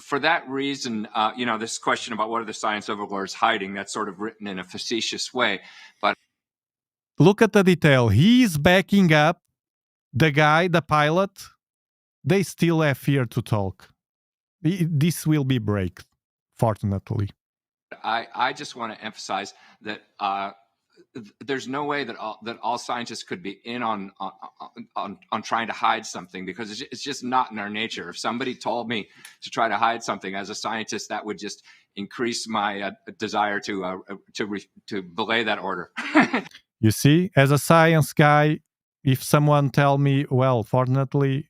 For that reason, this question about what are the science overlords hiding, that's sort of written in a facetious way. But look at the detail. He's backing up the guy, the pilot. They still have fear to talk. This will be break, fortunately. I just want to emphasize that there's no way that all scientists could be in on trying to hide something, because it's just not in our nature. If somebody told me to try to hide something as a scientist, that would just increase my desire to belay that order. You see, as a science guy, if someone tell me, well, fortunately,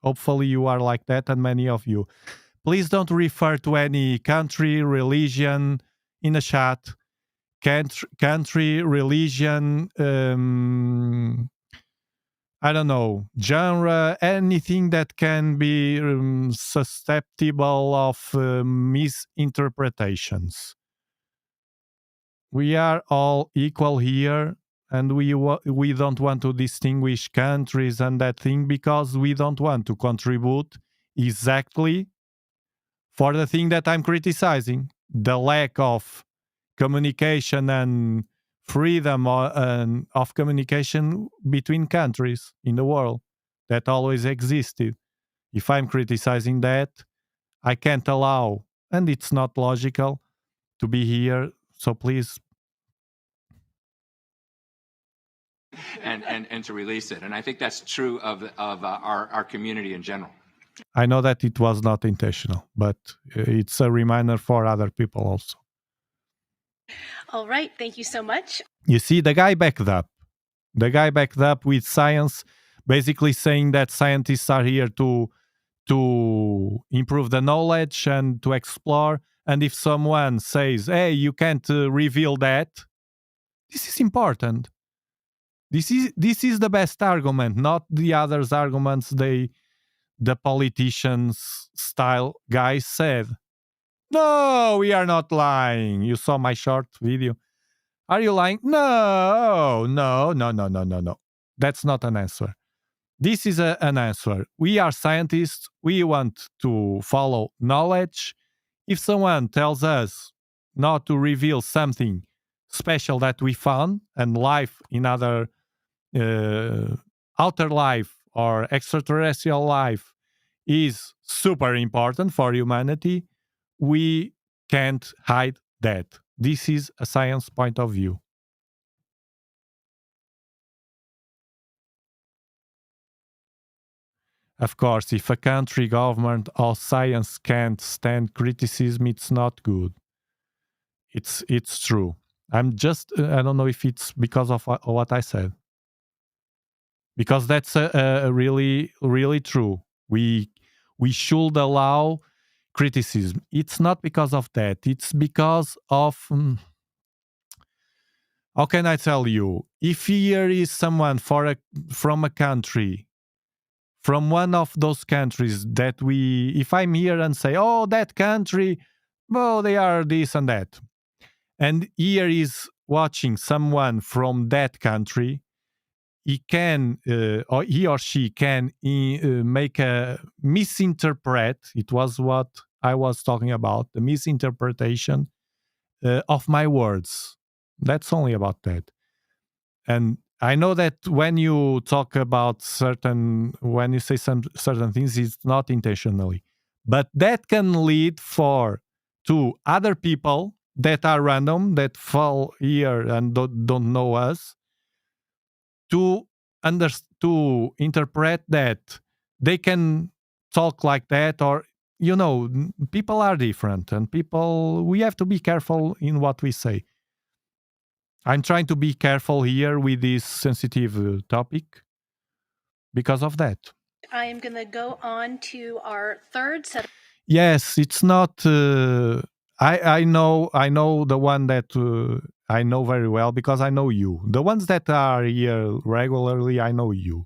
hopefully you are like that, and many of you. Please don't refer to any country, religion in the chat. Country, religion, I don't know, genre, anything that can be susceptible of misinterpretations. We are all equal here, and we don't want to distinguish countries and that thing, because we don't want to contribute exactly for the thing that I'm criticizing, the lack of communication and freedom of communication between countries in the world that always existed. If I'm criticizing that, I can't allow, and it's not logical, to be here. So please. And to release it. And I think that's true of our community in general. I know that it was not intentional, but it's a reminder for other people also. All right. Thank you so much. You see, the guy backed up. The guy backed up with science, basically saying that scientists are here to improve the knowledge and to explore. And if someone says, hey, you can't reveal that, this is important. This is the best argument, not the others' arguments the politicians style guys said. No, we are not lying. You saw my short video. Are you lying? No. That's not an answer. This is an answer. We are scientists. We want to follow knowledge. If someone tells us not to reveal something special that we found, and life in other outer life or extraterrestrial life is super important for humanity, we can't hide that. This is a science point of view. Of course, if a country, government, or science can't stand criticism, it's not good. It's true. I don't know if it's because of what I said. Because that's really, really true. We should allow criticism. It's not because of that. It's because of... how can I tell you? If here is someone from a country, from one of those countries that if I'm here and say, oh, that country, well, they are this and that. And here is watching someone from that country, he can, or he or she can make a misinterpret. It was what I was talking about, the misinterpretation of my words. That's only about that. And I know that when you talk about when you say some certain things, it's not intentionally, but that can lead to other people that are random, that fall here and don't know us, to interpret that they can talk like that, or people are different, and we have to be careful in what we say. I'm trying to be careful here with this sensitive topic because of that. I am going to go on to our third set. Yes, it's not. I know the one that I know very well, because I know you. The ones that are here regularly, I know you,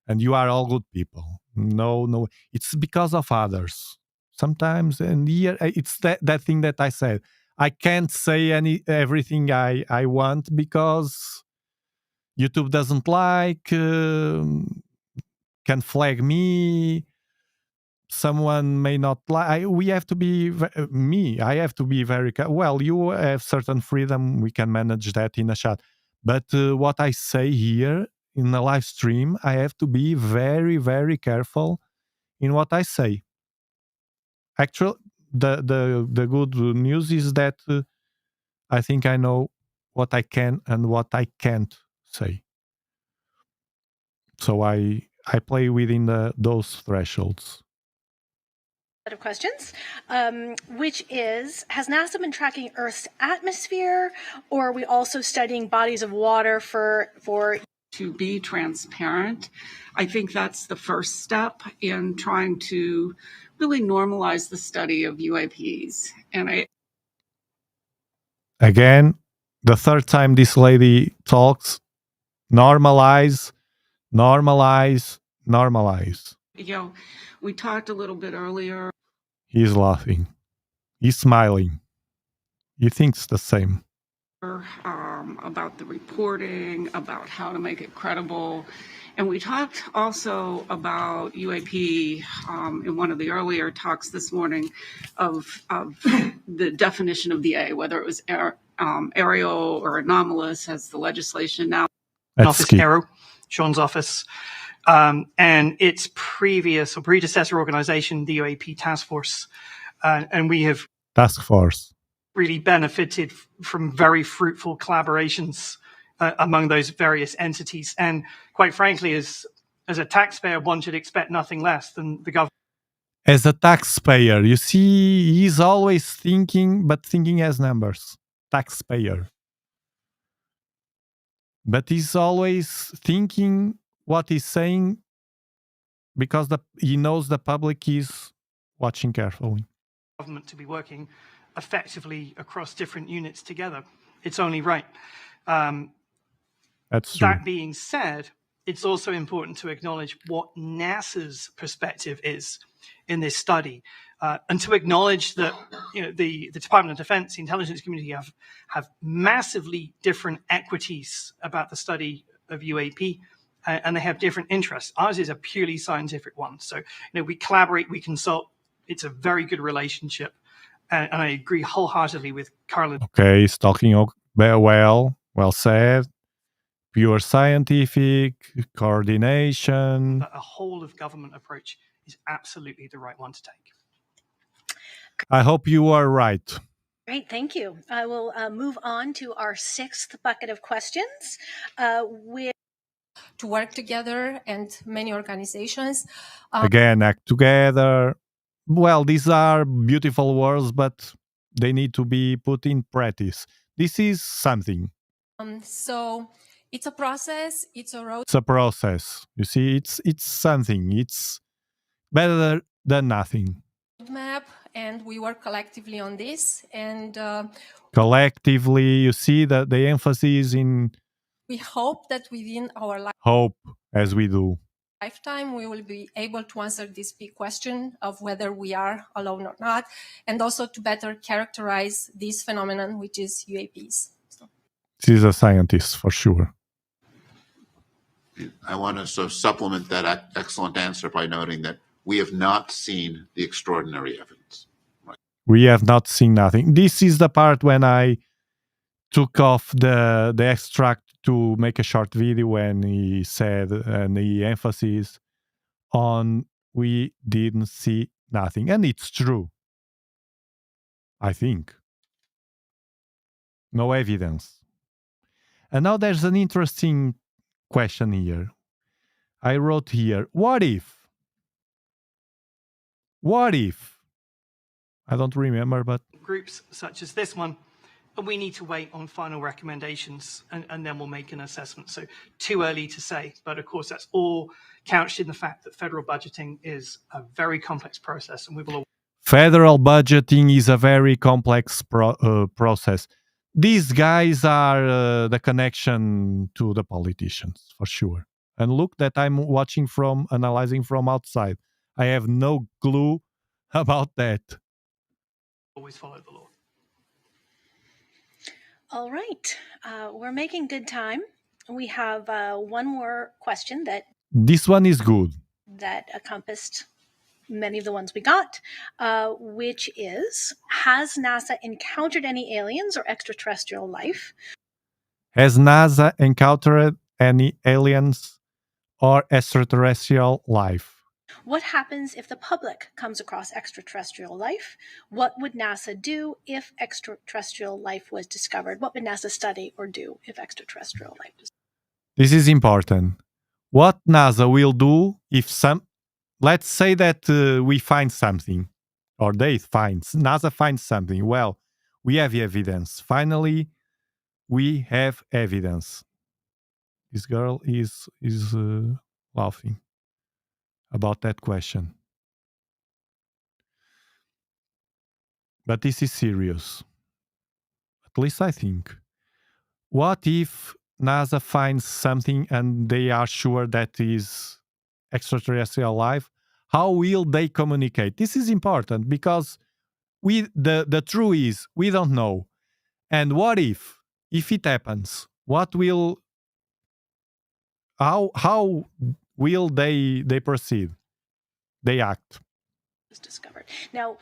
and you are all good people. No, it's because of others sometimes. And here, it's that thing that I said. I can't say everything I want, because YouTube doesn't like, can flag me. Someone may not like. We have to be I have to be very well. You have certain freedom. We can manage that in a chat. But what I say here in a live stream, I have to be very, very careful in what I say. Actually, the good news is that I think I know what I can and what I can't say. So I play within those thresholds. Set of questions, which is, has NASA been tracking Earth's atmosphere, or are we also studying bodies of water for to be transparent? I think that's the first step in trying to really normalize the study of UAPs. And Again, the third time this lady talks, normalize. We talked a little bit earlier. He's laughing. He's smiling. He thinks the same. About the reporting, about how to make it credible. And we talked also about UAP in one of the earlier talks this morning of the definition of the A, whether it was aerial or anomalous, as the legislation now. Office Aero, Sean's office, and its previous or predecessor organization, the UAP Task Force. And we have really benefited from very fruitful collaborations among those various entities. And quite frankly, as a taxpayer, one should expect nothing less than the government. As a taxpayer, you see, he's always thinking, but thinking as numbers. Taxpayer. But he's always thinking what he's saying because he knows the public is watching carefully. Government to be working effectively across different units together. It's only right. That's true. That being said, it's also important to acknowledge what NASA's perspective is in this study, and to acknowledge that the Department of Defense, the intelligence community have massively different equities about the study of UAP, and they have different interests. Ours is a purely scientific one, so we collaborate, we consult. It's a very good relationship, and I agree wholeheartedly with Carla. Okay, he's talking well said. Pure scientific coordination. A whole of government approach is absolutely the right one to take. I hope you are right. Great, thank you. I will move on to our sixth bucket of questions. To work together, and many organizations. Again, act together. Well, these are beautiful words, but they need to be put in practice. This is something. So it's a process. It's a road. It's a process. You see, it's something. It's better than nothing. Roadmap, and we work collectively on this. And collectively, you see that the emphasis in. We hope that within our hope, as we do. Lifetime, we will be able to answer this big question of whether we are alone or not, and also to better characterize this phenomenon, which is UAPs. She's a scientist for sure. I want to supplement that excellent answer by noting that we have not seen the extraordinary evidence. Right? We have not seen nothing. This is the part when I took off the extract to make a short video when he said, and the emphasis on we didn't see nothing. And it's true. I think. No evidence. And now there's an interesting question here. I wrote here, what if? What if? I don't remember, but... Groups such as this one, and we need to wait on final recommendations, and then we'll make an assessment. So too early to say, but of course that's all couched in the fact that federal budgeting is a very complex process, and we will... Federal budgeting is a very complex process. These guys are the connection to the politicians, for sure. And look that I'm analyzing from outside. I have no clue about that. Always follow the law. All right. We're making good time. We have one more question This one is good. that encompassed many of the ones we got, which is, has NASA encountered any aliens or extraterrestrial life? Has NASA encountered any aliens or extraterrestrial life? What happens if the public comes across extraterrestrial life? What would NASA do if extraterrestrial life was discovered? What would NASA study or do if extraterrestrial life was discovered? This is important. What NASA will do if let's say that we find something, or NASA finds something. Well, we have evidence. Finally, we have evidence. This girl is laughing about that question. But this is serious. At least I think. What if NASA finds something and they are sure that is extraterrestrial life? How will they communicate? This is important because the truth is we don't know. And what if it happens? How will they proceed? They act. Was discovered. Now,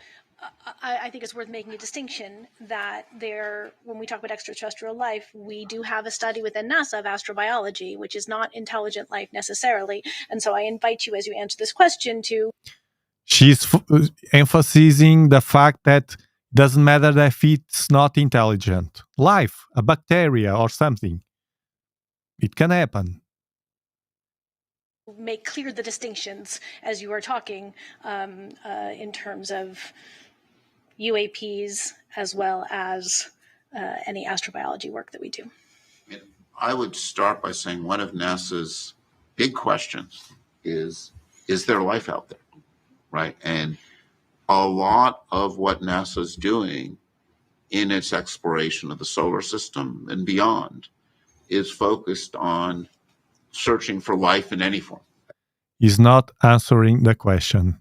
I think it's worth making a distinction that when we talk about extraterrestrial life, we do have a study within NASA of astrobiology, which is not intelligent life necessarily. And so I invite you, as you answer this question, to... She's emphasizing the fact that doesn't matter if it's not intelligent. Life, a bacteria or something. It can happen. Make clear the distinctions as you are talking in terms of UAPs as well as any astrobiology work that we do. I would start by saying one of NASA's big questions is there life out there, right? And a lot of what NASA's doing in its exploration of the solar system and beyond is focused on searching for life in any form. He's not answering the question.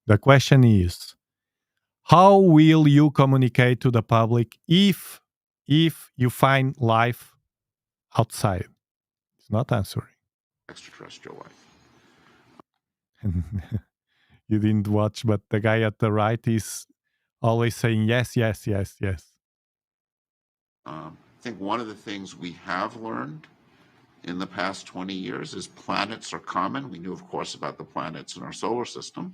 The question is, how will you communicate to the public if you find life outside? He's not answering. Extraterrestrial life. You didn't watch, but the guy at the right is always saying yes, yes, yes, yes. I think one of the things we have learned in the past 20 years is planets are common. We knew, of course, about the planets in our solar system,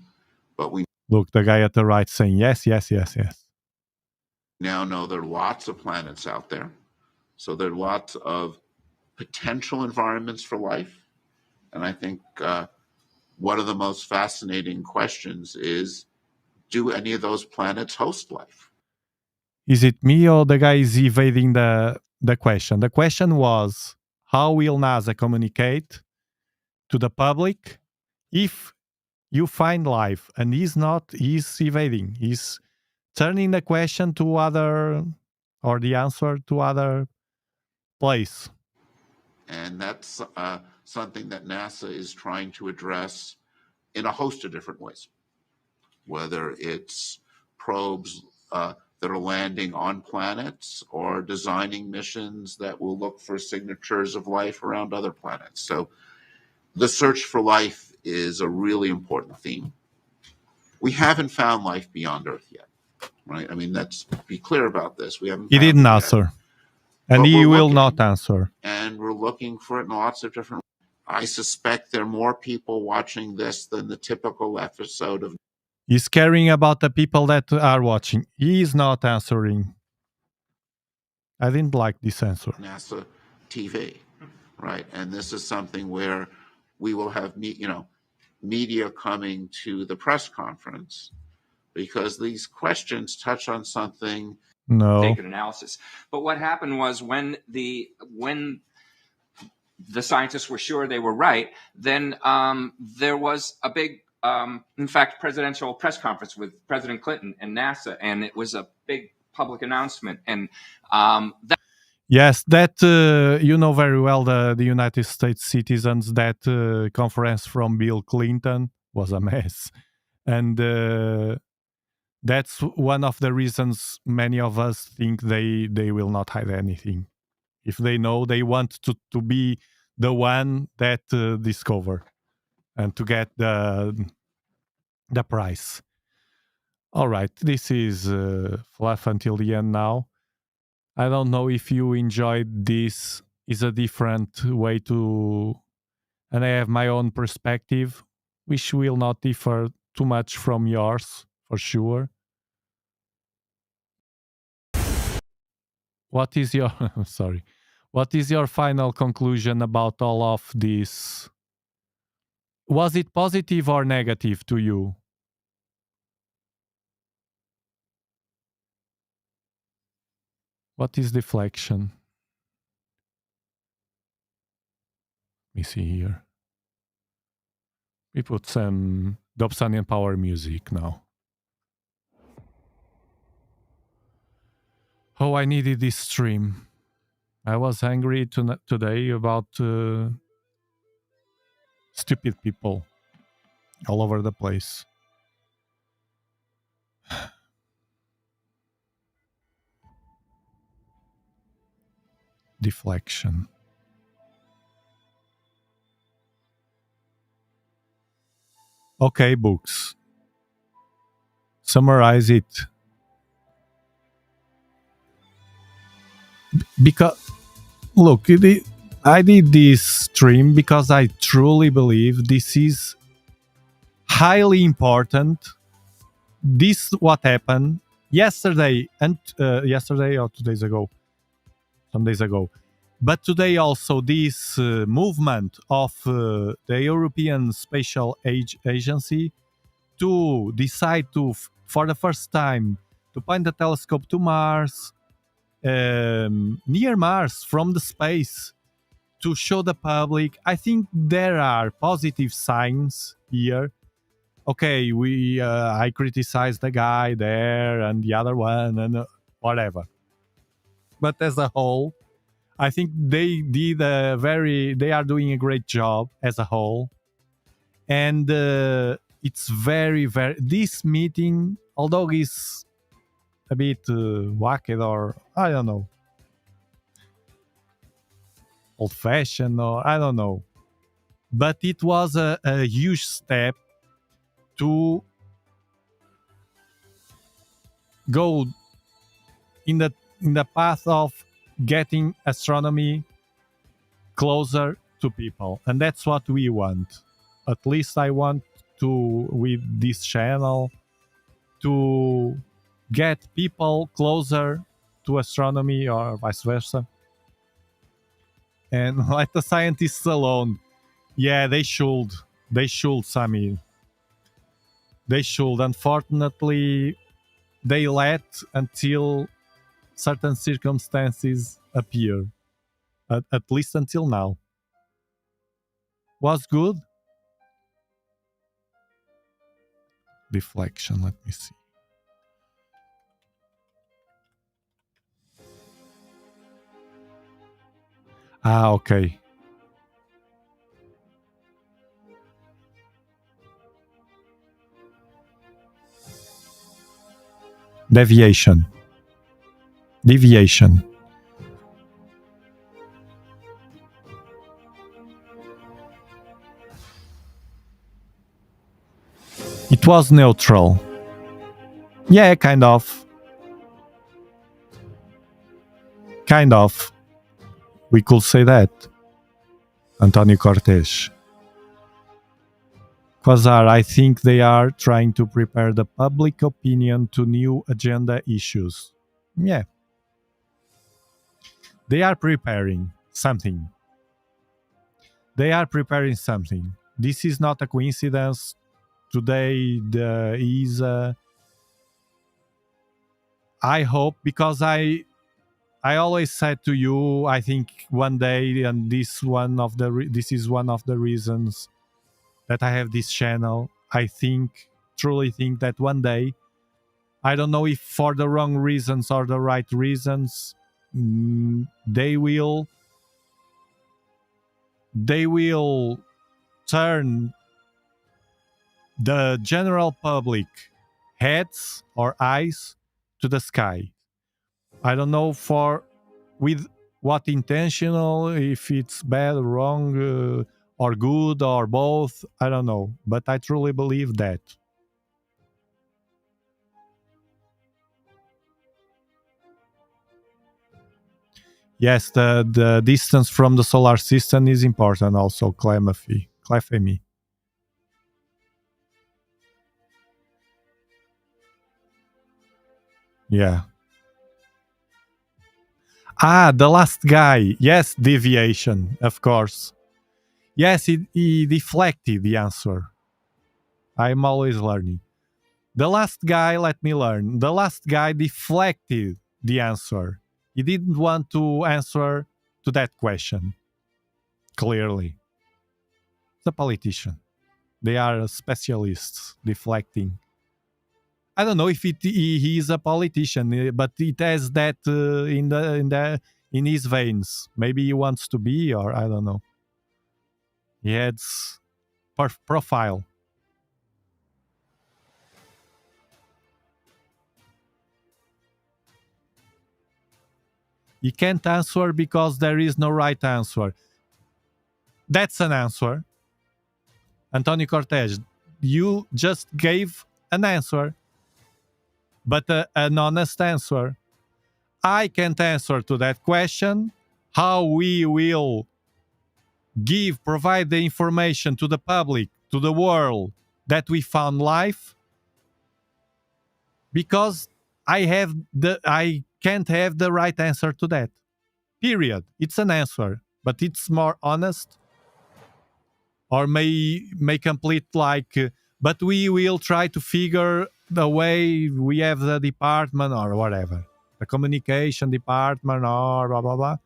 but we Look, the guy at the right saying yes, yes, yes, yes. Now know there are lots of planets out there. So there are lots of potential environments for life. And I think one of the most fascinating questions is, do any of those planets host life? Is it me or the guy is evading the question? The question was, how will NASA communicate to the public if you find life? And he's evading. He's turning the question to other, or the answer to other place. And that's something that NASA is trying to address in a host of different ways, whether it's probes that are landing on planets or designing missions that will look for signatures of life around other planets. So the search for life is a really important theme. We haven't found life beyond Earth yet, right? I mean, let's be clear about this. We haven't. He didn't answer. And he will not answer. And we're looking for it in lots of different ways. I suspect there are more people watching this than the typical episode of. He's caring about the people that are watching. He is not answering. I didn't like this answer. NASA TV, right? And this is something where we will have media coming to the press conference because these questions touch on something. No. Take an analysis. But what happened was when the scientists were sure they were right, then there was a big, in fact, presidential press conference with President Clinton and NASA, and it was a big public announcement. And yes, that you know very well, the United States citizens, that conference from Bill Clinton was a mess. And that's one of the reasons many of us think they will not hide anything. If they know, they want to be the one that discover and to get the prize. All right, this is fluff until the end now. I don't know if you enjoyed this. Is a different way to, and I have my own perspective, which will not differ too much from yours, for sure. What is your sorry? What is your final conclusion about all of this? Was it positive or negative to you? What is deflection? Let me see here. We put some Dobsonian power music now. Oh, I needed this stream. I was angry today about stupid people all over the place. Deflection. Okay, books. Summarize it. Because, look, I did this stream because I truly believe this is highly important. This what happened yesterday or 2 days ago, some days ago. But today also this movement of the European Spatial Agency to decide to, for the first time, to point the telescope to Mars, near Mars from the space, to show the public. I think there are positive signs here. Okay, I criticize the guy there and the other one and whatever. But as a whole, I think they are doing a great job as a whole. And it's very, very, this meeting, although it's a bit wacky or, I don't know, old-fashioned or I don't know. But it was a huge step to go in the path of getting astronomy closer to people, and that's what we want. At least I want to, with this channel, to get people closer to astronomy or vice versa, and let the scientists alone. Yeah, they should, Sammy. They should. Unfortunately, they let until certain circumstances appear, at least until now. Was good? Deflection, let me see. Okay. Deviation. It was neutral. Yeah, kind of. We could say that. Antonio Cortes. Quasar, I think they are trying to prepare the public opinion to new agenda issues. Yeah. They are preparing something. This is not a coincidence. Today is I hope, because I always said to you, I think one day, and this is one of the reasons that I have this channel. I truly think that one day, I don't know if for the wrong reasons or the right reasons, they will turn the general public heads or eyes to the sky. I don't know, with what intentional, if it's bad, wrong, or good, or both, I don't know. But I truly believe that. Yes, the distance from the solar system is important also, Clefemy. Yeah. Ah, the last guy. Yes, deviation, of course. Yes, he deflected the answer. I'm always learning. The last guy, let me learn. The last guy deflected the answer. He didn't want to answer to that question, clearly. The politician. They are specialists deflecting. I don't know if he is a politician, but it has that in his veins. Maybe he wants to be, or I don't know. He has profile. You can't answer because there is no right answer. That's an answer. Antonio Cortez, you just gave an answer, but an honest answer. I can't answer to that question. How we will provide the information to the public, to the world, that we found life, because I can't have the right answer to that. Period. It's an answer, but it's more honest, or may complete like, but we will try to figure the way, we have the department or whatever, the communication department or blah blah blah,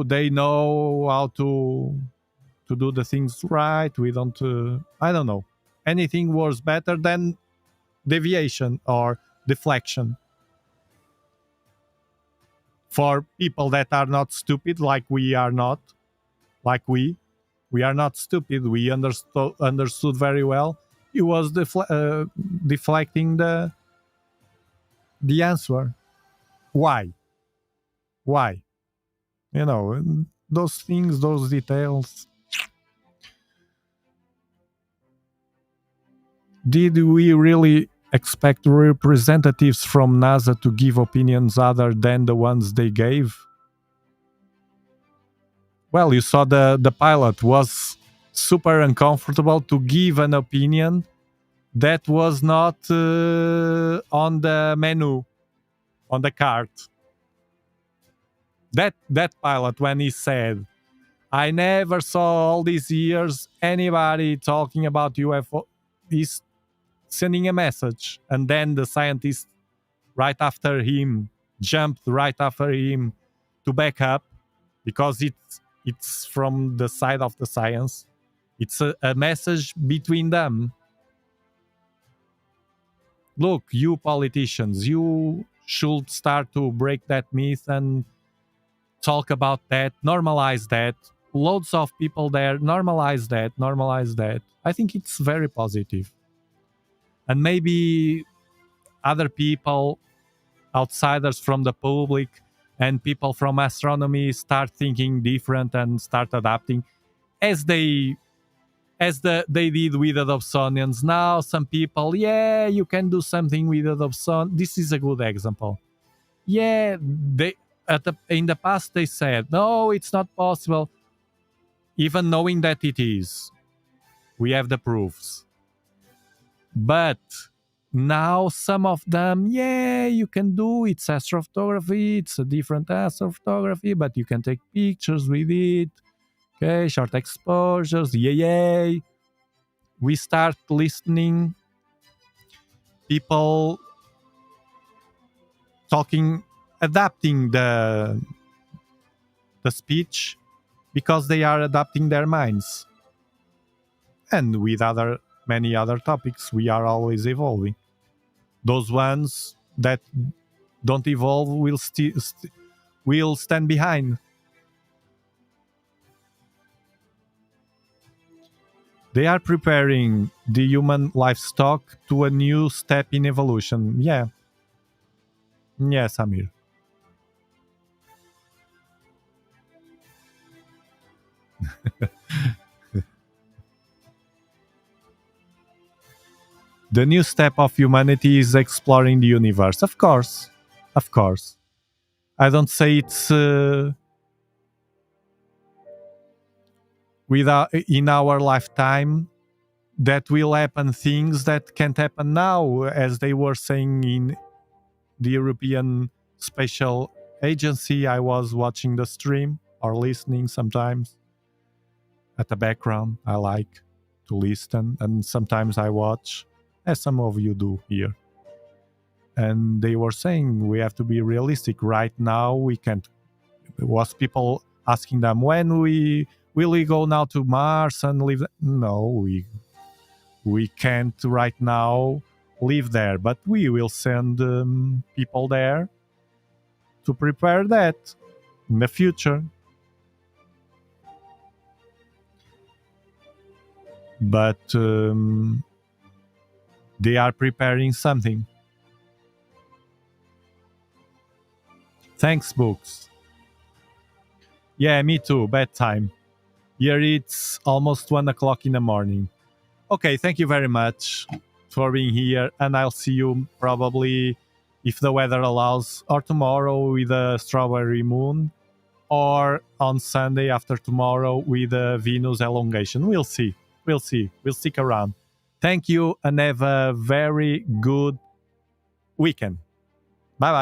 they know how to do the things right. We don't I don't know, anything was better than deviation or deflection for people that are not stupid, like we are not, like we are not stupid. We understood very well. He was deflecting the answer. Why? You know, those things, those details. Did we really expect representatives from NASA to give opinions other than the ones they gave? Well, you saw the pilot was super uncomfortable to give an opinion that was not on the menu, on the card. That pilot, when he said, I never saw all these years anybody talking about UFO, he's sending a message. And then the scientist right after him jumped right after him to back up, because it's from the side of the science. It's a message between them. Look, you politicians, you should start to break that myth and talk about that, normalize that. Loads of people there, normalize that. I think it's very positive. And maybe other people, outsiders from the public and people from astronomy, start thinking different and start adapting as they did with the Dobsonians. Now some people, yeah, you can do something with the Dobson. This is a good example. Yeah, in the past they said, no, it's not possible, even knowing that it is. We have the proofs. But now some of them, yeah, you can do, it's astrophotography, it's a different astrophotography, but you can take pictures with it. Okay, short exposures, yay. We start listening, people talking, adapting the speech, because they are adapting their minds. And with many other topics, we are always evolving. Those ones that don't evolve will stand behind. They are preparing the human livestock to a new step in evolution. Yeah. Yes, Amir. The new step of humanity is exploring the universe. Of course. Of course. I don't say it's in our lifetime that will happen things that can't happen now, as they were saying in the European Spatial Agency. I was watching the stream or listening sometimes at the background. I like to listen, and sometimes I watch, as some of you do here. And they were saying we have to be realistic. Right now, we can't. There was people asking them, when will we go now to Mars and live? No, we can't right now live there, but we will send people there to prepare that in the future. But they are preparing something. Thanks, books. Yeah, me too. Bedtime. Here it's almost 1 o'clock in the morning. Okay, thank you very much for being here, and I'll see you probably, if the weather allows, or tomorrow with a strawberry moon, or on Sunday after tomorrow with a Venus elongation. We'll see. We'll stick around. Thank you, and have a very good weekend. Bye-bye.